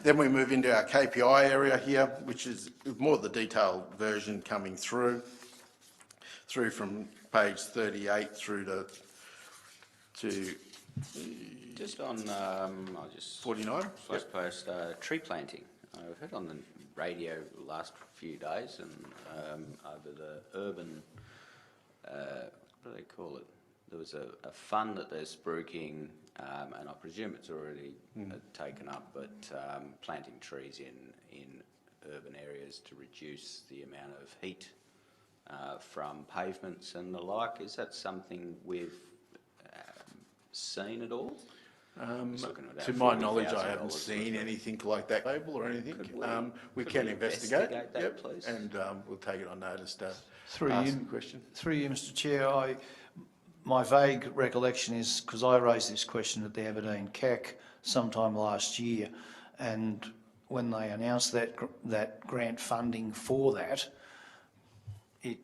then we move into our KPI area here, which is more the detailed version coming through from page 38 through to Just on, I'll just 49. flash post, tree planting. I've heard on the radio the last few days and over the urban, what do they call it? There was a fund that they're spruiking, and I presume it's already taken up, but planting trees in urban areas to reduce the amount of heat from pavements and the like. Is that something we've seen at all? To my knowledge, I haven't seen anything like that label or anything. We can investigate that, please? And we'll take it on notice to Through ask you, the question. through you, Mr Chair, my vague recollection is, because I raised this question at the Aberdeen CAC sometime last year, and when they announced that grant funding for that, it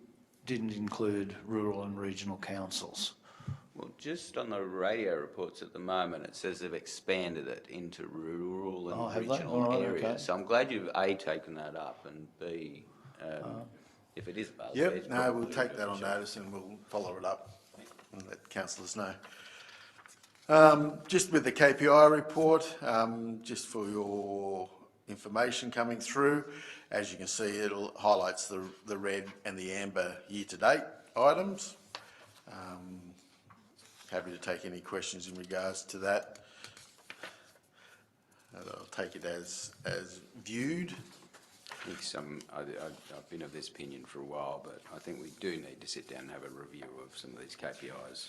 didn't include rural and regional councils. Well, just on the radio reports at the moment, it says they've expanded it into rural and have they? regional All right, areas. okay. So I'm glad you've A, taken that up, and B, if it is available. Yep, it's no, probably we'll take that on sure. notice and we'll follow it up and let councillors know. Just with the KPI report, just for your information coming through, as you can see, it highlights the red and the amber year-to-date items. Happy to take any questions in regards to that. And I'll take it as viewed. I think I've been of this opinion for a while, but I think we do need to sit down and have a review of some of these KPIs.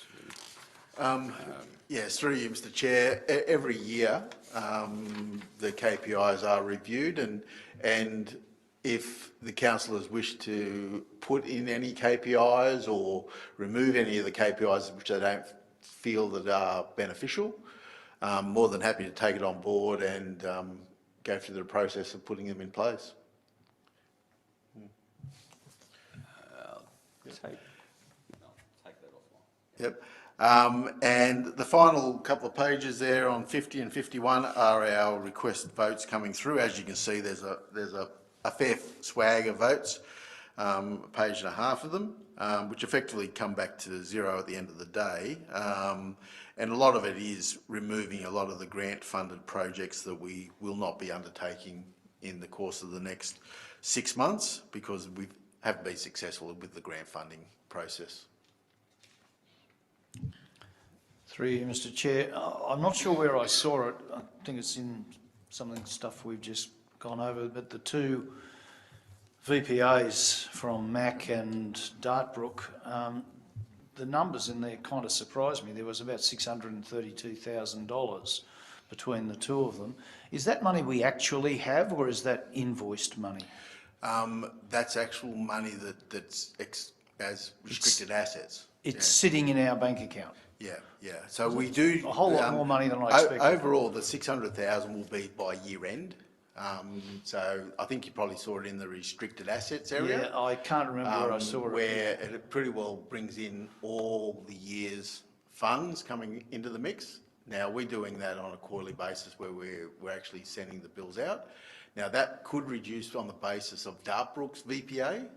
Yes, through you, Mr Chair. Every year, the KPIs are reviewed, and if the councillors wish to put in any KPIs or remove any of the KPIs which they don't feel that are beneficial, more than happy to take it on board and go through the process of putting them in place. Take that offline. Yep. And the final couple of pages there on 50 and 51 are our request votes coming through. As you can see, there's a fair swag of votes, a page and a half of them, which effectively come back to zero at the end of the day. And a lot of it is removing a lot of the grant-funded projects that we will not be undertaking in the course of the next 6 months because we haven't been successful with the grant funding process. Through you, Mr Chair, I'm not sure where I saw it. I think it's in some of the stuff we've just gone over, but the two VPAs from Mac and Dartbrook, the numbers in there kind of surprised me. There was about $632,000 between the two of them. Is that money we actually have, or is that invoiced money? That's actual money that's as restricted assets. It's sitting in our bank account. Yeah. So we do A whole lot more money than I expected. Overall, the 600,000 will be by year end. So I think you probably saw it in the restricted assets area. Yeah, I can't remember where I saw it. Where it pretty well brings in all the year's funds coming into the mix. Now we're doing that on a quarterly basis where we're actually sending the bills out. Now that could reduce on the basis of Dartbrook's VPA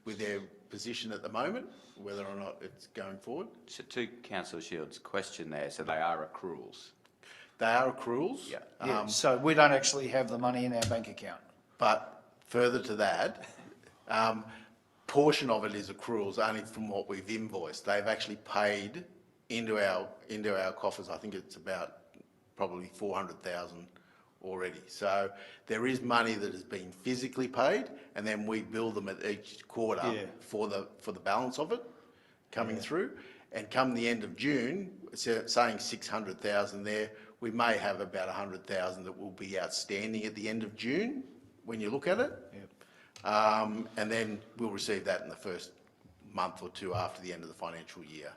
with their position at the moment, whether or not it's going forward. So to Councillor Shields' question there, so they are accruals. They are accruals. Yeah. So we don't actually have the money in our bank account. But further to that, portion of it is accruals only from what we've invoiced. They've actually paid into our coffers. I think it's about probably 400,000 already. So there is money that has been physically paid, and then we bill them at each quarter for the balance of it coming through. And come the end of June, saying 600,000 there, we may have about 100,000 that will be outstanding at the end of June, when you look at it. And then we'll receive that in the first month or two after the end of the financial year.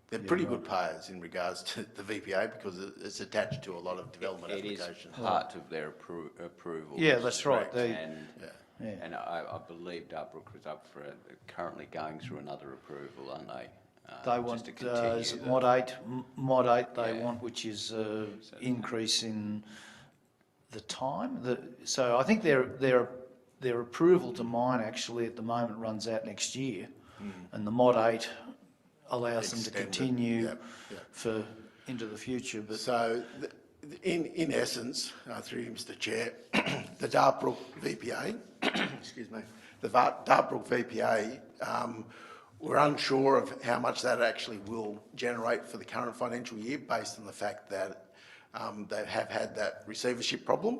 They're pretty good payers in regards to the VPA because it's attached to a lot of development It is applications. part of their approval. Yeah, that's right. And I believe Darbrook was up for it, currently going through another approval, aren't they? They Just want, to continue is it the- Mod 8 they Yeah. want, which is increase in the time. So I think their approval to mine actually at the moment runs out next year. And the Mod 8 allows them to Extended, continue yep. for into the future. But So, in essence, through you, Mr Chair, the Darbrook VPA, excuse me, the Darbrook VPA, we're unsure of how much that actually will generate for the current financial year based on the fact that they have had that receivership problem.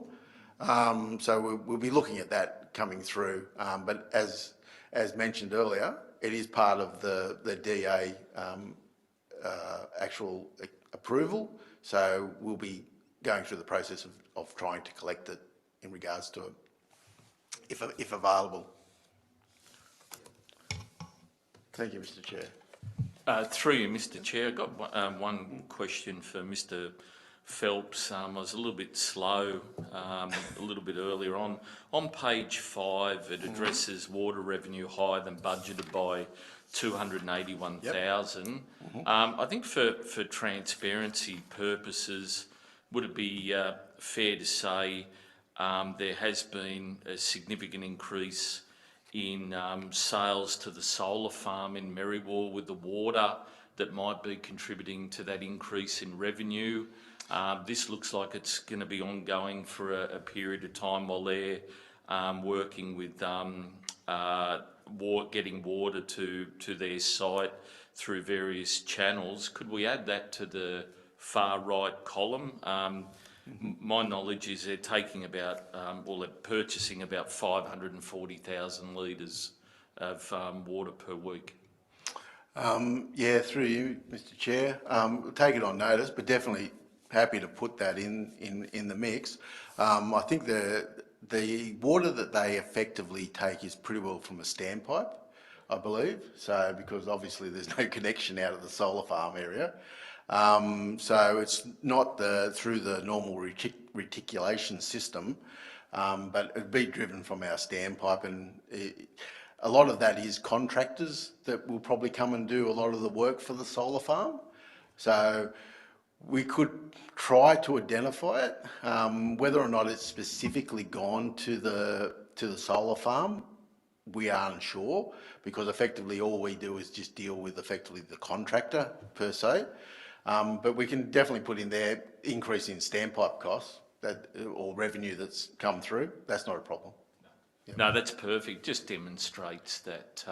So we'll be looking at that coming through. But as mentioned earlier, it is part of the DA actual approval. So we'll be going through the process of trying to collect it in regards to it, if available. Thank you, Mr Chair. Through you, Mr Chair, I've got one question for Mr Phelps. I was a little bit slow a little bit earlier on. On page 5, it addresses water revenue higher than budgeted by 281,000. I think for transparency purposes, would it be fair to say there has been a significant increase in sales to the solar farm in Merriwall with the water that might be contributing to that increase in revenue? This looks like it's going to be ongoing for a period of time while they're working with getting water to their site through various channels. Could we add that to the far right column? My knowledge is they're taking about, they're purchasing about 540,000 litres of water per week. Yeah, through you, Mr Chair. We'll take it on notice, but definitely happy to put that in the mix. I think the water that they effectively take is pretty well from a standpipe, I believe. So, because obviously there's no connection out of the solar farm area. So it's not through the normal reticulation system, but it'd be driven from our standpipe, and a lot of that is contractors that will probably come and do a lot of the work for the solar farm. So we could try to identify it. Whether or not it's specifically gone to the solar farm, we aren't sure, because effectively all we do is just deal with effectively the contractor per se. But we can definitely put in there increase in standpipe costs or revenue that's come through. That's not a problem. No, that's perfect. Just demonstrates that,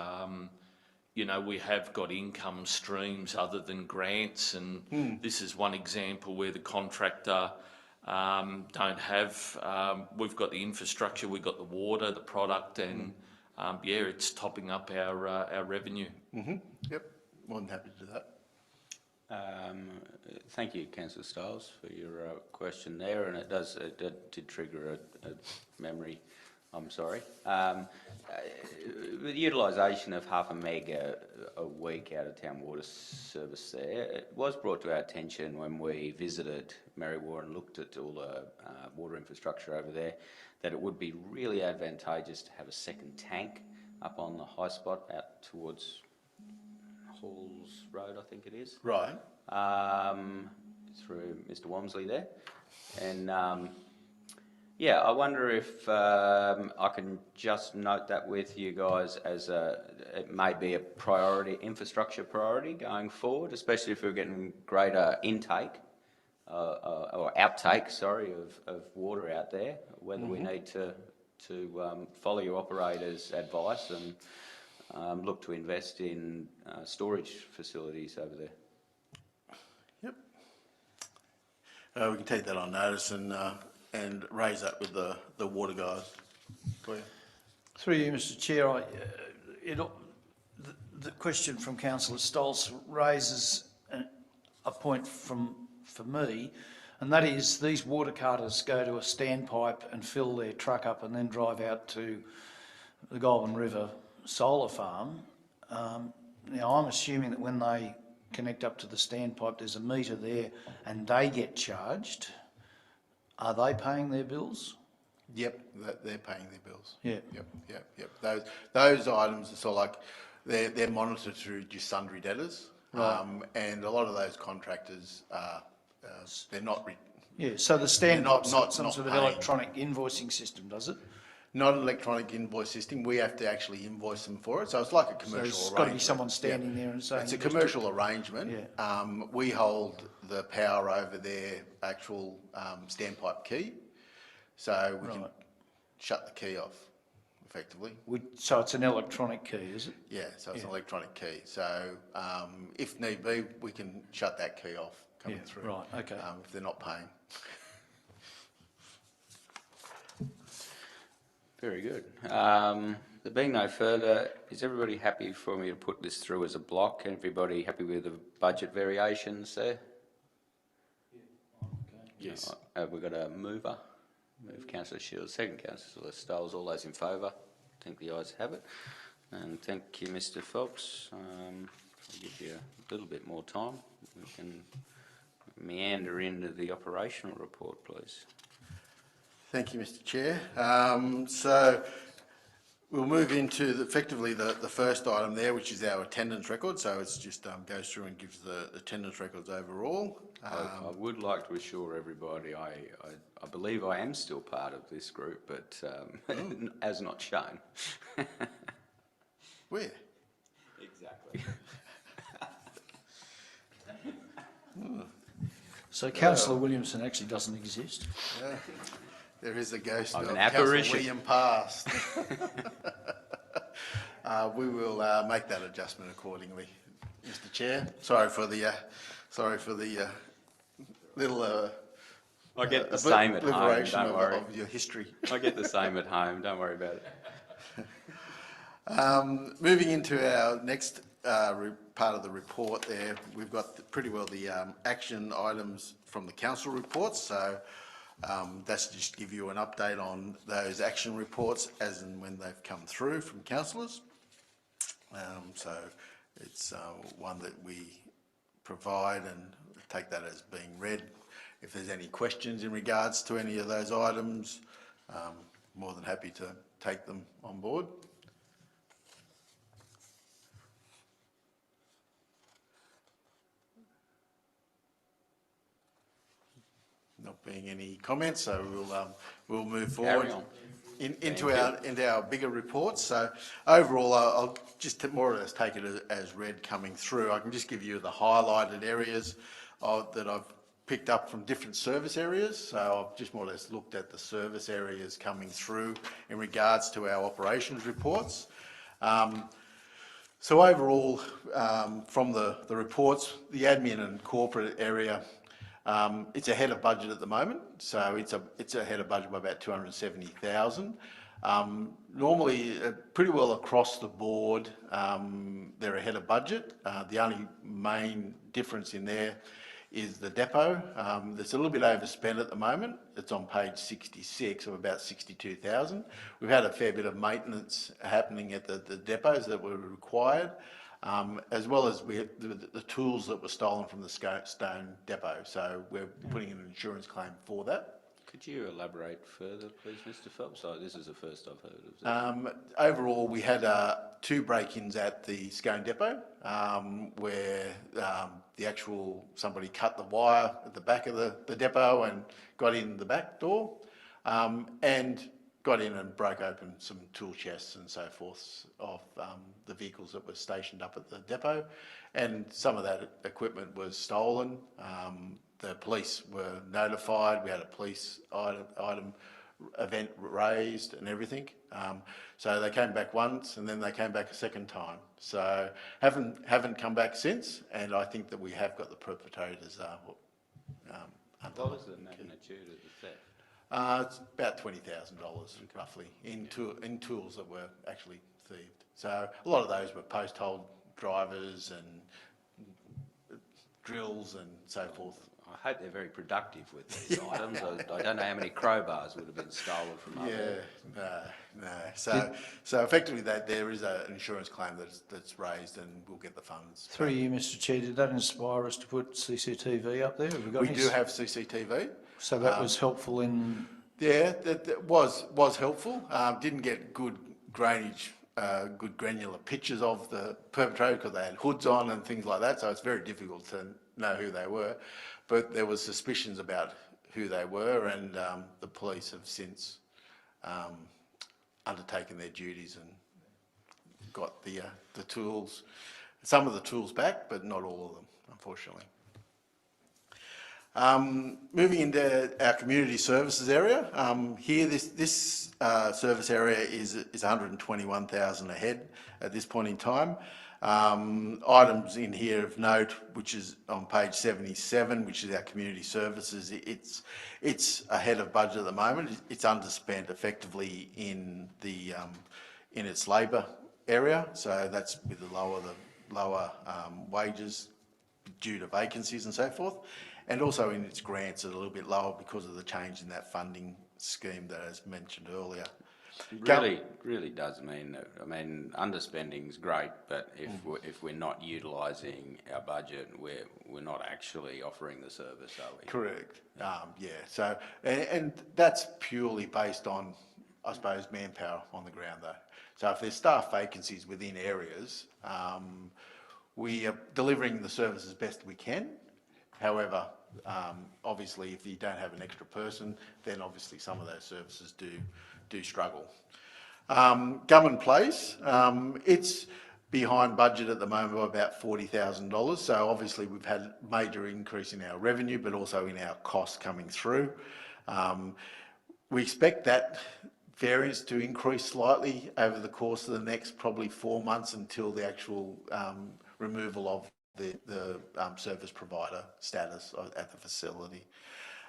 we have got income streams other than grants, and this is one example where the contractor don't have, we've got the infrastructure, we've got the water, the product, and it's topping up our revenue. Yep, more than happy to do that. Thank you, Councillor Stiles, for your question there, and it did trigger a memory. I'm sorry. With utilisation of half a meg a week out of town water service there, it was brought to our attention when we visited Merriwall and looked at all the water infrastructure over there, that it would be really advantageous to have a second tank up on the high spot out towards Halls Road, I think it is. Right. Through Mr. Wamsley there. And I wonder if I can just note that with you guys as it may be a priority, infrastructure priority going forward, especially if we're getting greater intake or outtake, of water out there, whether we need to follow your operator's advice and look to invest in storage facilities over there. Yep. We can take that on notice and raise that with the water guys for you. through you, Mr Chair, the question from Councillor Stolz raises a point for me. And that is, these water carters go to a standpipe and fill their truck up and then drive out to the Goulburn River solar farm. Now, I'm assuming that when they connect up to the standpipe, there's a meter there and they get charged. Are they paying their bills? Yep, they're paying their bills. Yeah. Yep. Those items are sort of like, they're monitored through just sundry debtors. Right. And a lot of those contractors are, they're not, Yeah, so the not- standpipe's got some not sort of paying. electronic invoicing system, does it? not an electronic invoice system. We have to actually invoice them for it. So it's like a commercial there's arrangement. gotta be someone standing there and saying, It's a "Just commercial arrangement. Yeah. We hold the power over their actual standpipe key. So we can Right. shut the key off effectively. So it's an electronic key, is it? Yeah, so it's an Yeah. electronic key. So if need be, we can shut that key off coming Yeah, through. right, okay. If they're not paying. Very good. There being no further, is everybody happy for me to put this through as a block? Everybody happy with the budget variations there? Yes. Have we got a mover? Move councillor Shields, second councillor Stoles. All those in favour? I think the ayes have it. And thank you, Mr Phelps. I'll give you a little bit more time. We can meander into the operational report, please. Thank you, Mr Chair. So we'll move into effectively the first item there, which is our attendance record. So it's just goes through and gives the attendance records overall. I would like to assure everybody I believe I am still part of this group, but as not shown. Where? Exactly. So councillor Williamson actually doesn't exist? There is a ghost I'm of an Councillor apparition. William Past. We will make that adjustment accordingly, Mr Chair. Sorry for the little. I get the same at home, obliteration don't worry. of your history. I get the same at home, don't worry about it. Moving into our next part of the report there, we've got pretty well the action items from the council reports. So that's just to give you an update on those action reports as and when they've come through from councillors. So it's one that we provide and take that as being read. If there's any questions in regards to any of those items, more than happy to take them on board. Not being any comments, so we'll move forward Carry on. into our bigger reports. So overall, I'll just more or less take it as read coming through. I can just give you the highlighted areas that I've picked up from different service areas. So I've just more or less looked at the service areas coming through in regards to our operations reports. So overall, from the reports, the admin and corporate area, it's ahead of budget at the moment, so it's ahead of budget by about 270,000. Normally, pretty well across the board, they're ahead of budget. The only main difference in there is the depot. That's a little bit overspent at the moment. It's on page 66 of about 62,000. We've had a fair bit of maintenance happening at the depots that were required. As well as we had the tools that were stolen from the Stone depot. So we're putting in an insurance claim for that. Could you elaborate further, please, Mr Phelps? Oh, this is the first I've heard of that. Overall, we had 2 break-ins at the Scone depot where somebody cut the wire at the back of the depot and got in the back door and got in and broke open some tool chests and so forth of the vehicles that were stationed up at the depot, and some of that equipment was stolen. The police were notified. We had a police item event raised and everything. So they came back once and then they came back a second time. So haven't come back since, and I think that we have got the perpetrators. What was the magnitude of the theft? It's about $20,000 roughly in tools that were actually thieved. So a lot of those were post-hole drivers and drills and so forth. I hope they're very productive with these items. I don't know how many crowbars would have been stolen from up there. No. So effectively, there is an insurance claim that's raised, and we'll get the funds. Through you, Mr Chair, did that inspire us to put CCTV up there? Have we got We any? do have CCTV. So that was helpful in, Yeah, that was helpful. Didn't get good drainage, good granular pictures of the perpetrator because they had hoods on and things like that. So it's very difficult to know who they were. But there was suspicions about who they were, and the police have since undertaken their duties and got the tools, some of the tools back, but not all of them, unfortunately. Moving into our community services area, here this service area is 121,000 ahead at this point in time. Items in here of note, which is on page 77, which is our community services. It's ahead of budget at the moment. It's underspent effectively in the in its labour area, so that's with the lower wages due to vacancies and so forth, and also in its grants are a little bit lower because of the change in that funding scheme that I mentioned earlier. Really does mean that, I mean, underspending's great, but if we're not utilising our budget, we're not actually offering the service, are we? Correct. Yeah. So, and that's purely based on, I suppose, manpower on the ground, though. So if there's staff vacancies within areas, we are delivering the service as best we can. However, obviously, if you don't have an extra person, then obviously some of those services do struggle. Government Place, it's behind budget at the moment by about $40,000. So obviously we've had a major increase in our revenue, but also in our costs coming through. We expect that variance to increase slightly over the course of the next probably 4 months until the actual removal of the service provider status at the facility.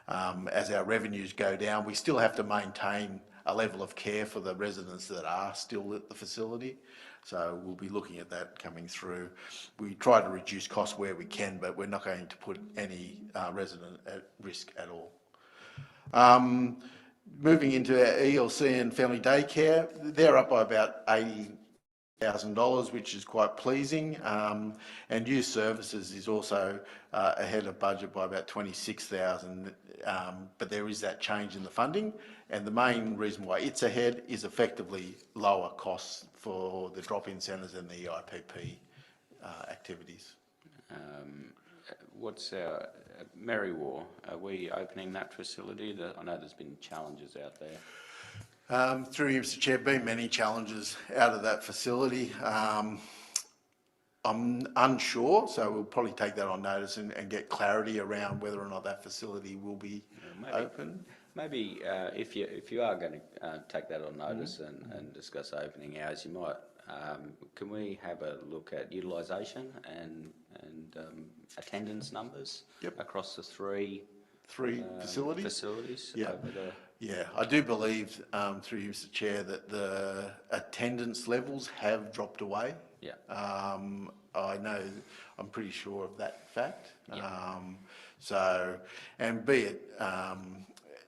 As our revenues go down, we still have to maintain a level of care for the residents that are still at the facility. So we'll be looking at that coming through. We try to reduce costs where we can, but we're not going to put any resident at risk at all. Moving into our ELC and family daycare, they're up by about $80,000, which is quite pleasing. And youth services is also ahead of budget by about $26,000. But there is that change in the funding, and the main reason why it's ahead is effectively lower costs for the drop-in centres and the EIPP activities. What's our Merriwar? Are we opening that facility? I know there's been challenges out there. Through you, Mr Chair, been many challenges out of that facility. I'm unsure, so we'll probably take that on notice and get clarity around whether or not that facility will be open. Maybe if you are going to take that on notice and discuss opening hours, you might. Can we have a look at utilisation and attendance numbers across the three facilities? Yeah. Yeah, I do believe, through you, Mr Chair, that the attendance levels have dropped away. Yeah. I know, I'm pretty sure of that fact. Yeah. So, and be it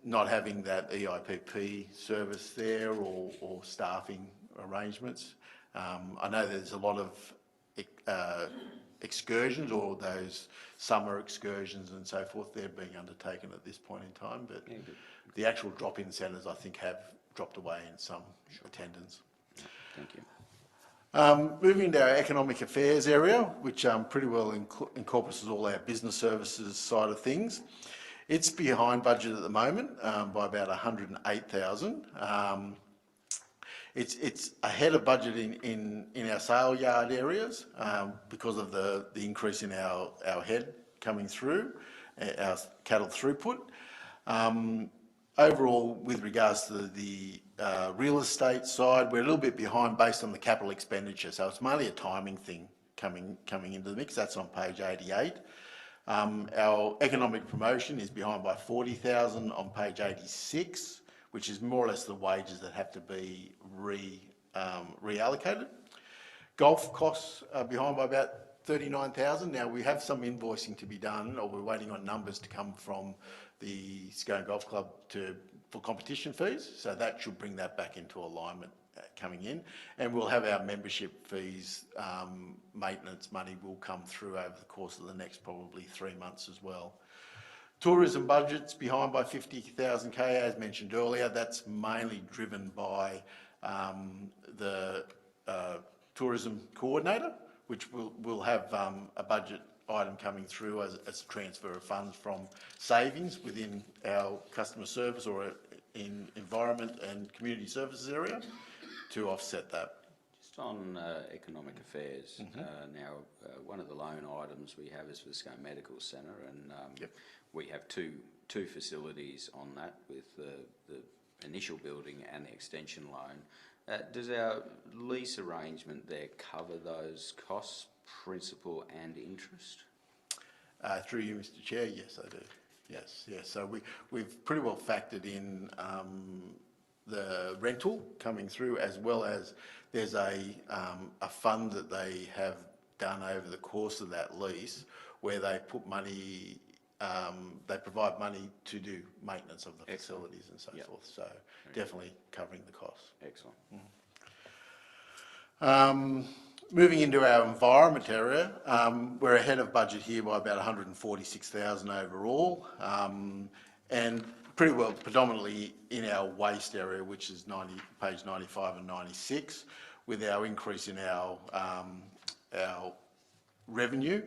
not having that EIPP service there or staffing arrangements, I know there's a lot of excursions or those summer excursions and so forth, they're being undertaken at this point in time, but the actual drop-in centres I think have dropped away in some attendance. Thank you. Moving into our economic affairs area, which pretty well encompasses all our business services side of things. It's behind budget at the moment by about $108,000. It's ahead of budget in our sale yard areas because of the increase in our head coming through, our cattle throughput. Overall, with regards to the real estate side, we're a little bit behind based on the capital expenditure, so it's mainly a timing thing coming into the mix. That's on page 88. Our economic promotion is behind by $40,000 on page 86, which is more or less the wages that have to be reallocated. Golf costs are behind by about 39,000. Now, we have some invoicing to be done, or we're waiting on numbers to come from the Scone Golf Club for competition fees, so that should bring that back into alignment coming in. And we'll have our membership fees, maintenance money will come through over the course of the next probably 3 months as well. Tourism budget's behind by 50,000 K, as mentioned earlier. That's mainly driven by the tourism coordinator, which will have a budget item coming through as a transfer of funds from savings within our customer service or in environment and community services area to offset that. Just on economic affairs, now one of the loan items we have is for the Scone Medical Centre, and we have two facilities on that with the initial building and the extension loan. Does our lease arrangement there cover those costs, principal and interest? Through you, Mr. Chair, yes, I do. Yes. So we've pretty well factored in the rental coming through, as well as there's a fund that they have done over the course of that lease where they put money, they provide money to do maintenance of the facilities and so forth. So definitely covering the costs. Excellent. Moving into our environment area, we're ahead of budget here by about 146,000 overall, and pretty well predominantly in our waste area, which is page 95 and 96, with our increase in our revenue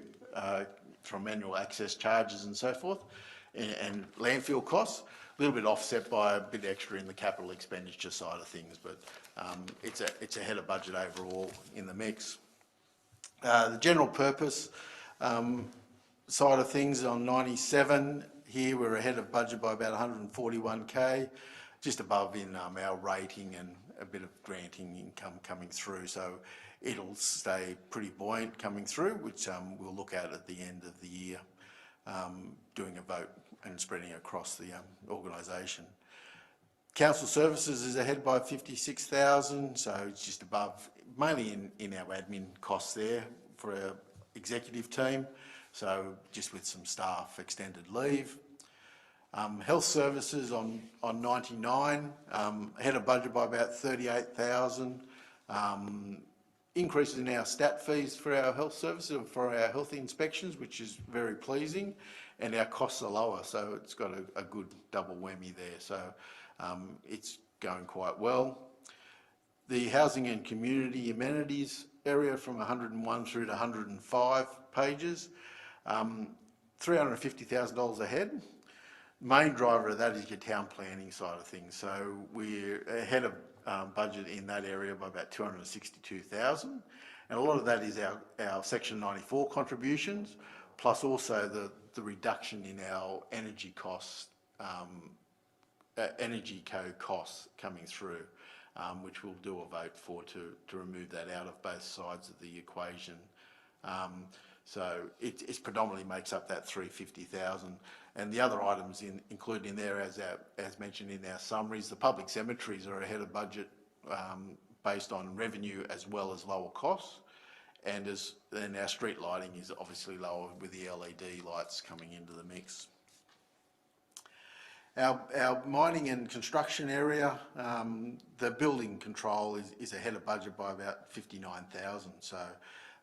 from annual access charges and so forth, and landfill costs. A little bit offset by a bit extra in the capital expenditure side of things, but it's ahead of budget overall in the mix. The general purpose side of things on 97, here we're ahead of budget by about 141K, just above in our rating and a bit of granting income coming through. So it'll stay pretty buoyant coming through, which we'll look at the end of the year, doing a vote and spreading across the organisation. Council services is ahead by 56,000, so it's just above, mainly in our admin costs there for our executive team, so just with some staff extended leave. Health services on 99, ahead of budget by about 38,000. Increases in our stat fees for our health services, for our health inspections, which is very pleasing, and our costs are lower, so it's got a good double whammy there. So it's going quite well. The housing and community amenities area from 101 through to 105 pages, $350,000 ahead. Main driver of that is your town planning side of things. So we're ahead of budget in that area by about 262,000, and a lot of that is our Section 94 contributions, plus also the reduction in our energy costs, energy code costs coming through, which we'll do a vote for to remove that out of both sides of the equation. So it predominantly makes up that 350,000, and the other items included in there, as mentioned in our summaries, the public cemeteries are ahead of budget based on revenue as well as lower costs, and then our street lighting is obviously lower with the LED lights coming into the mix. Our mining and construction area, the building control is ahead of budget by about 59,000. So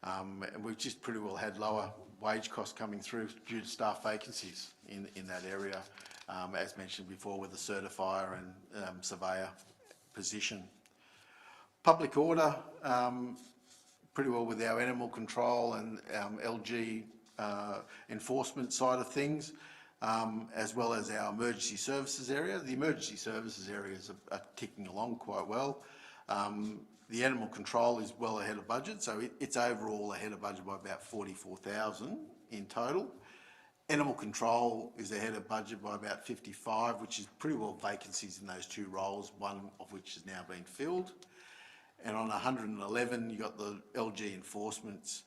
and we've just pretty well had lower wage costs coming through due to staff vacancies in that area, as mentioned before, with the certifier and surveyor position. Public order, pretty well with our animal control and LG enforcement side of things, as well as our emergency services area. The emergency services areas are ticking along quite well. The animal control is well ahead of budget, so it's overall ahead of budget by about 44,000 in total. Animal control is ahead of budget by about 55, which is pretty well vacancies in those two roles, one of which has now been filled. And on 111, you got the LG enforcements.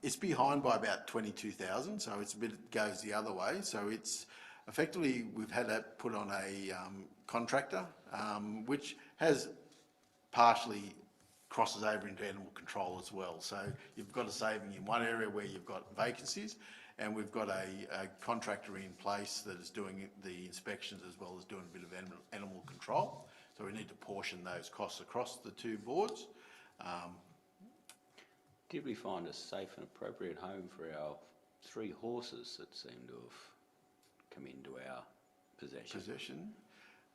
It's behind by about 22,000, so it's a bit goes the other way. So it's effectively we've had that put on a contractor, which has partially crosses over into animal control as well. So you've got a saving in one area where you've got vacancies, and we've got a contractor in place that is doing the inspections as well as doing a bit of animal control. So we need to portion those costs across the two boards. Did we find a safe and appropriate home for our 3 horses that seem to have come into our possession?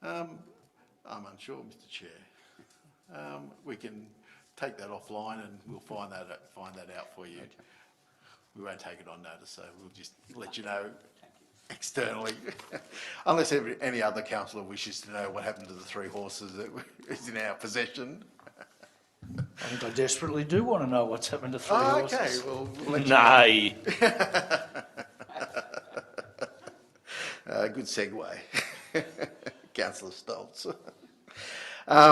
I'm unsure, Mr. Chair. We can take that offline and we'll find that out for you. Okay. We won't take it on notice, so we'll just let you know externally. Unless any other councillor wishes to know what happened to the 3 horses that is in our possession. I think I desperately do want to know what's happened to 3 horses. Okay, well, we'll let you Nay. good segue. Councillor Stoltz.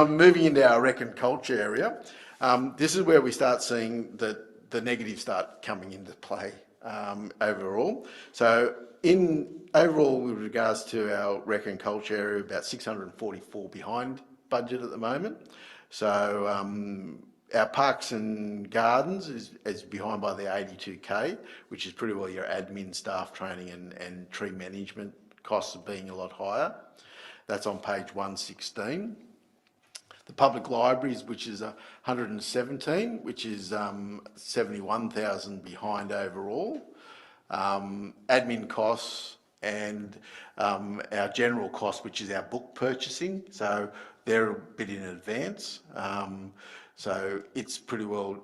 Moving into our rec and culture area, this is where we start seeing that the negatives start coming into play overall. So overall with regards to our rec and culture area, about 644 behind budget at the moment. So our parks and gardens is behind by the 82K, which is pretty well your admin, staff training and tree management costs being a lot higher. That's on page 116. The public libraries, which is 117, which is 71,000 behind overall. Admin costs and our general costs, which is our book purchasing. So they're a bit in advance. So it's pretty well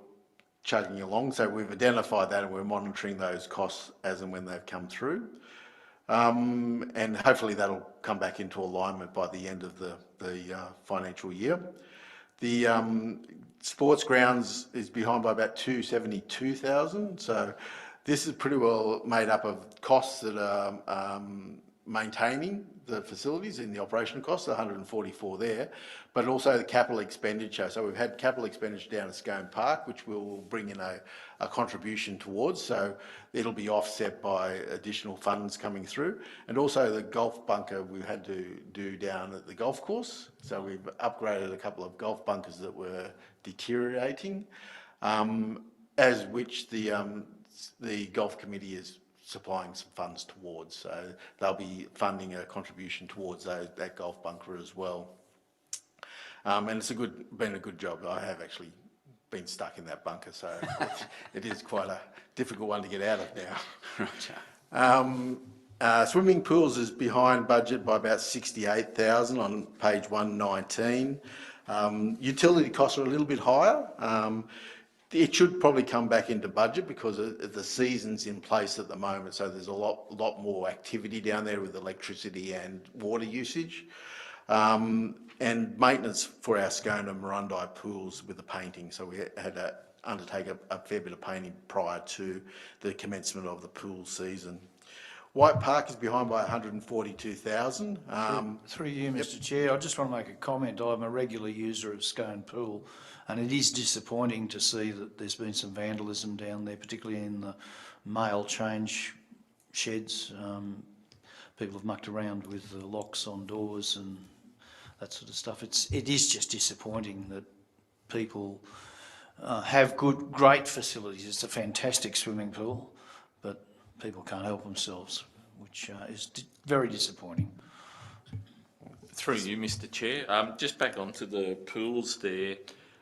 chugging along. So we've identified that and we're monitoring those costs as and when they've come through. And hopefully that'll come back into alignment by the end of the financial year. The sports grounds is behind by about 272,000. So this is pretty well made up of costs that are maintaining the facilities in the operation costs, 144 there, but also the capital expenditure. So we've had capital expenditure down at Scone Park, which we'll bring in a contribution towards. So it'll be offset by additional funds coming through. And also the golf bunker we've had to do down at the golf course. So we've upgraded a couple of golf bunkers that were deteriorating, as which the golf committee is supplying some funds towards. So they'll be funding a contribution towards that golf bunker as well. And it's been a good job. I have actually been stuck in that bunker, so it is quite a difficult one to get out of now. Swimming pools is behind budget by about 68,000 on page 119. Utility costs are a little bit higher. It should probably come back into budget because the season's in place at the moment, so there's a lot more activity down there with electricity and water usage. And maintenance for our Scone and Murrundi pools with the painting, so we had to undertake a fair bit of painting prior to the commencement of the pool season. White Park is behind by 142,000. Through you, Mr. Chair, I just want to make a comment. I'm a regular user of Scone Pool, and it is disappointing to see that there's been some vandalism down there, particularly in the mail change sheds. People have mucked around with the locks on doors and that sort of stuff. It is just disappointing that people have great facilities. It's a fantastic swimming pool, but people can't help themselves, which is very disappointing. Through you, Mr. Chair. Just back onto the pools there.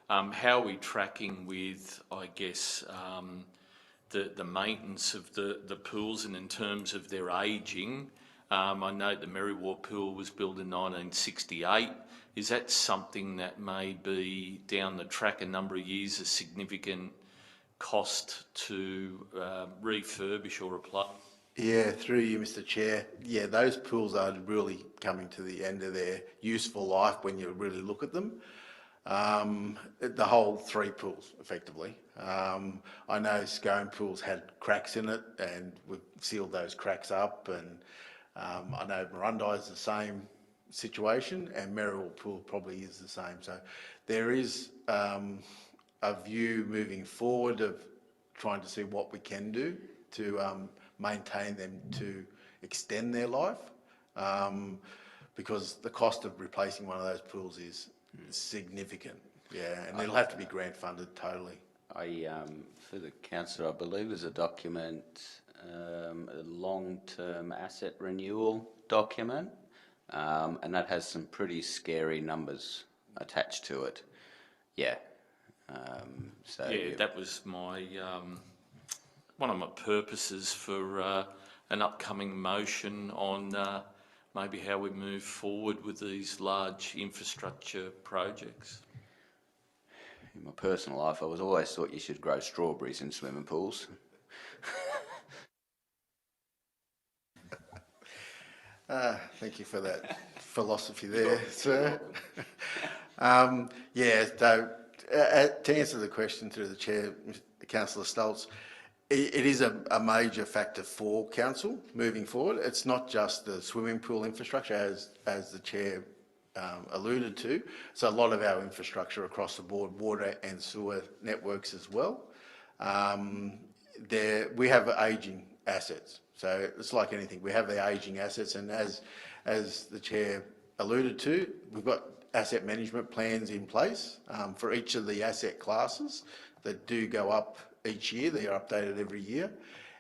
How are we tracking with, I guess, the maintenance of the pools and in terms of their ageing? I know the Merriwa pool was built in 1968. Is that something that may be down the track a number of years, a significant cost to refurbish or replace? Yeah, through you, Mr. Chair. Yeah, those pools are really coming to the end of their useful life when you really look at them. The whole 3 pools, effectively. I know Scone Pools had cracks in it, and we've sealed those cracks up, and I know Murrundi is the same situation, and Merriwa Pool probably is the same. So there is a view moving forward of trying to see what we can do to maintain them, to extend their life, because the cost of replacing one of those pools is significant. Yeah, and it'll have to be grant funded totally. For the councillor, I believe there's a document, a long-term asset renewal document, and that has some pretty scary numbers attached to it. Yeah. Yeah, that was my, one of my purposes for an upcoming motion on maybe how we move forward with these large infrastructure projects. In my personal life, I was always thought you should grow strawberries in swimming pools. Thank you for that philosophy there, sir. Yeah, so to answer the question through the chair, Councillor Stoltz, it is a major factor for council moving forward. It's not just the swimming pool infrastructure, as the chair alluded to. So a lot of our infrastructure across the board, water and sewer networks as well. We have ageing assets. So it's like anything, we have the ageing assets, and as the chair alluded to, we've got asset management plans in place for each of the asset classes that do go up each year. They are updated every year,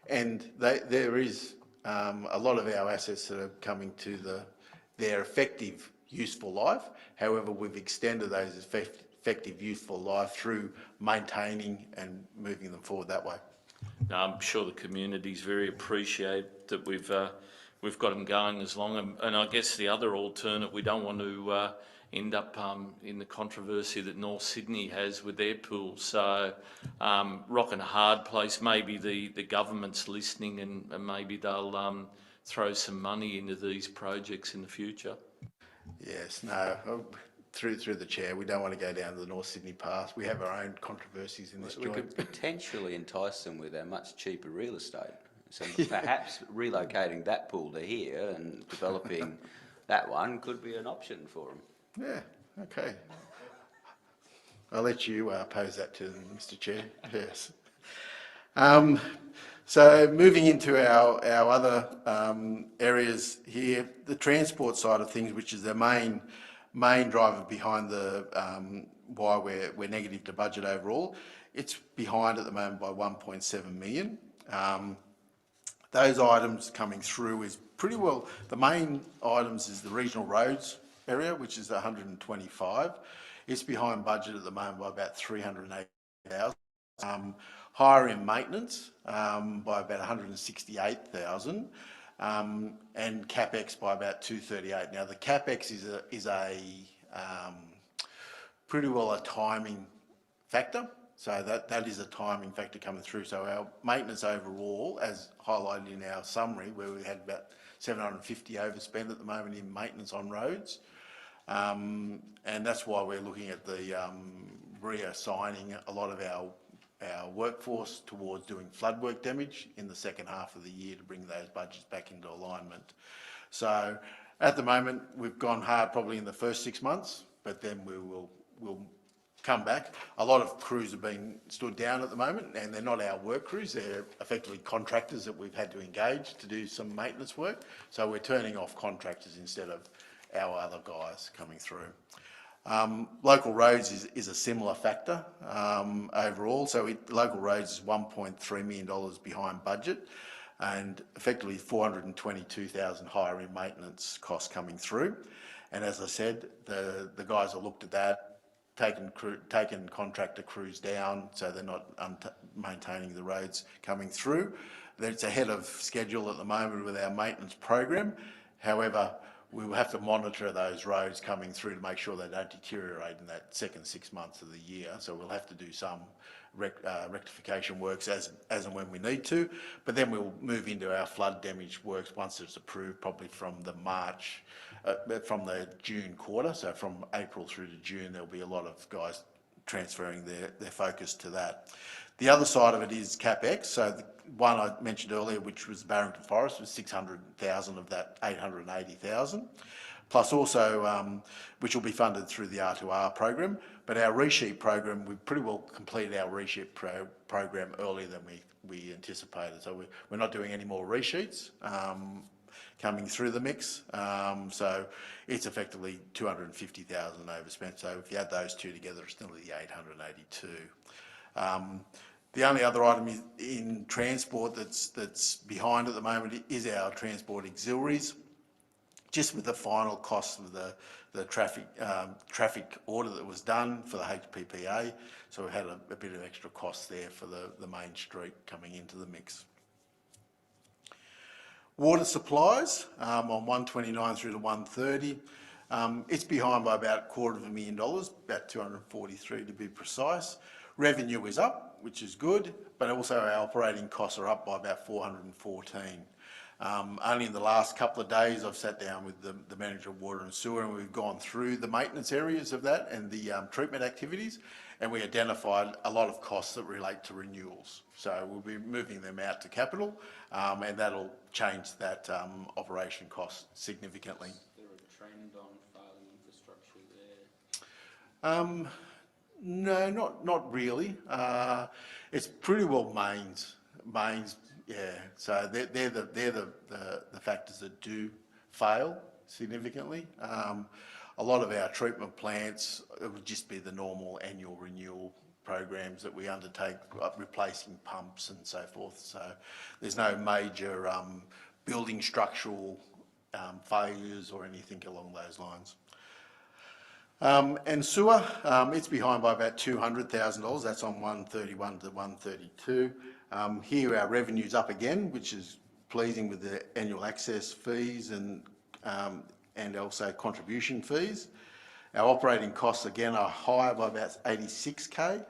and there is a lot of our assets that are coming to their effective useful life. However, we've extended those effective useful life through maintaining and moving them forward that way. Now, I'm sure the community's very appreciative that we've got them going as long, and I guess the other alternate, we don't want to end up in the controversy that North Sydney has with their pool. So, rock and a hard place. Maybe the government's listening, and maybe they'll throw some money into these projects in the future. Yes, no, through the chair, we don't want to go down the North Sydney path. We have our own controversies in this We joint. could potentially entice them with our much cheaper real estate. So perhaps relocating that pool to here and developing that one could be an option for them. Yeah, okay. I'll let you pose that to them, Mr. Chair. Yes. So moving into our other areas here, the transport side of things, which is the main driver behind the why we're negative to budget overall. It's behind at the moment by 1.7 million. Those items coming through is pretty well, the main items is the regional roads area, which is 125. It's behind budget at the moment by about 380,000. Hire and maintenance by about 168,000, and capex by about 238. Now the capex is a pretty well a timing factor. So that is a timing factor coming through. So our maintenance overall, as highlighted in our summary, where we had about 750 overspend at the moment in maintenance on roads, and that's why we're looking at the reassigning a lot of our workforce towards doing flood work damage in the second half of the year to bring those budgets back into alignment. So at the moment, we've gone hard probably in the first 6 months, but then we'll come back. A lot of crews have been stood down at the moment, and they're not our work crews, they're effectively contractors that we've had to engage to do some maintenance work. So we're turning off contractors instead of our other guys coming through. Local roads is a similar factor overall. So local roads is $1.3 million behind budget, and effectively 422,000 higher in maintenance costs coming through. And as I said, the guys have looked at that, taken contractor crews down, so they're not maintaining the roads coming through. It's ahead of schedule at the moment with our maintenance program. However, we will have to monitor those roads coming through to make sure they don't deteriorate in that second 6 months of the year. So we'll have to do some rectification works as and when we need to. But then we'll move into our flood damage works once it's approved, probably from the June quarter. So from April through to June, there'll be a lot of guys transferring their focus to that. The other side of it is CapEx. So the one I mentioned earlier, which was Barrington Forest, was 600,000 of that 880,000, plus also which will be funded through the R2R program. But our resheet program, we've pretty well completed our resheet program earlier than we anticipated. So we're not doing any more resheets coming through the mix. So it's effectively 250,000 overspent. So if you add those two together, it's nearly 882. The only other item in transport that's behind at the moment is our transport auxiliaries. Just with the final cost of the traffic audit that was done for the HPPA, so we had a bit of extra cost there for the main street coming into the mix. Water supplies on 129 through to 130. It's behind by about $250,000, about 243 to be precise. Revenue is up, which is good, but also our operating costs are up by about 414. Only in the last couple of days I've sat down with the manager of water and sewer, and we've gone through the maintenance areas of that and the treatment activities, and we identified a lot of costs that relate to renewals. So we'll be moving them out to capital, and that'll change that operation cost significantly. Is there a trend on failing infrastructure there? No, not really. It's pretty well mains, yeah. So they're the factors that do fail significantly. A lot of our treatment plants, it would just be the normal annual renewal programs that we undertake, replacing pumps and so forth. So there's no major building structural failures or anything along those lines. And sewer, it's behind by about $200,000. That's on 131 to 132. Here our revenue's up again, which is pleasing with the annual access fees and also contribution fees. Our operating costs again are higher by about 86K.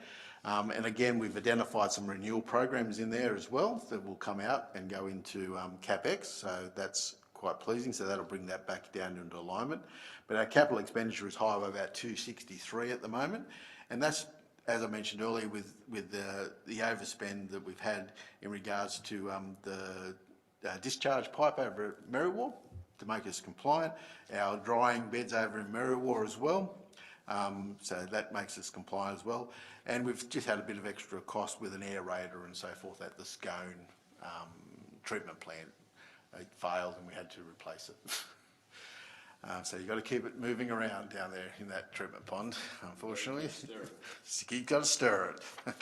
And again, we've identified some renewal programs in there as well that will come out and go into CapEx. So that's quite pleasing. So that'll bring that back down into alignment. But our capital expenditure is high by about 263 at the moment. And that's, as I mentioned earlier, with the overspend that we've had in regards to the discharge pipe over at Merriwa to make us compliant, our drying beds over in Merriwa as well. So that makes us compliant as well. And we've just had a bit of extra cost with an aerator and so forth at the Scone treatment plant. It failed and we had to replace it. So you've got to keep it moving around down there in that treatment pond, unfortunately. You've got to stir it.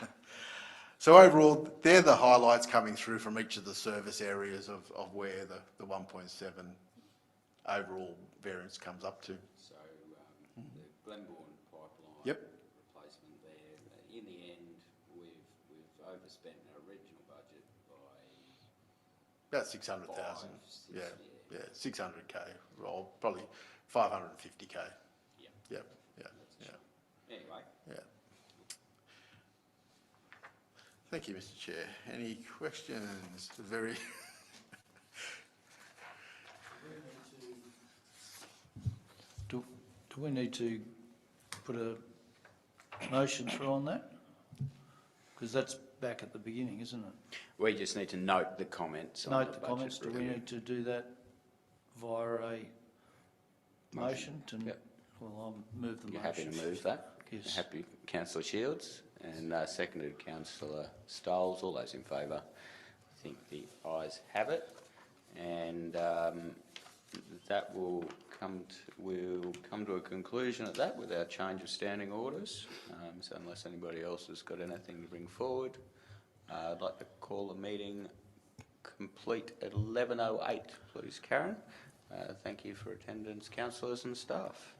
So overall, they're the highlights coming through from each of the service areas of where the 1.7 overall variance comes up to. So the Glenbourne pipeline Yep. replacement there, in the end, we've overspent our original budget by About 600,000. 6, Yeah, 600K, or probably 550K. Yeah. Yeah. Anyway, Yeah. Thank you, Mr. Chair. Any questions? Very. Do we need to put a motion through on that? Because that's back at the beginning, isn't it? we just need to note the comments on Note the the comments, do we review. need to do that via a motion? Yep. Well, I'll move the You're motion. happy to move that? Yes. Happy, Councillor Shields, and seconded Councillor Stoles. All those in favour? I think the ayes have it, and that will come to a conclusion at that with our change of standing orders. So unless anybody else has got anything to bring forward, I'd like to call the meeting complete at 11:08, please, Karen. Thank you for attendance, councillors and staff.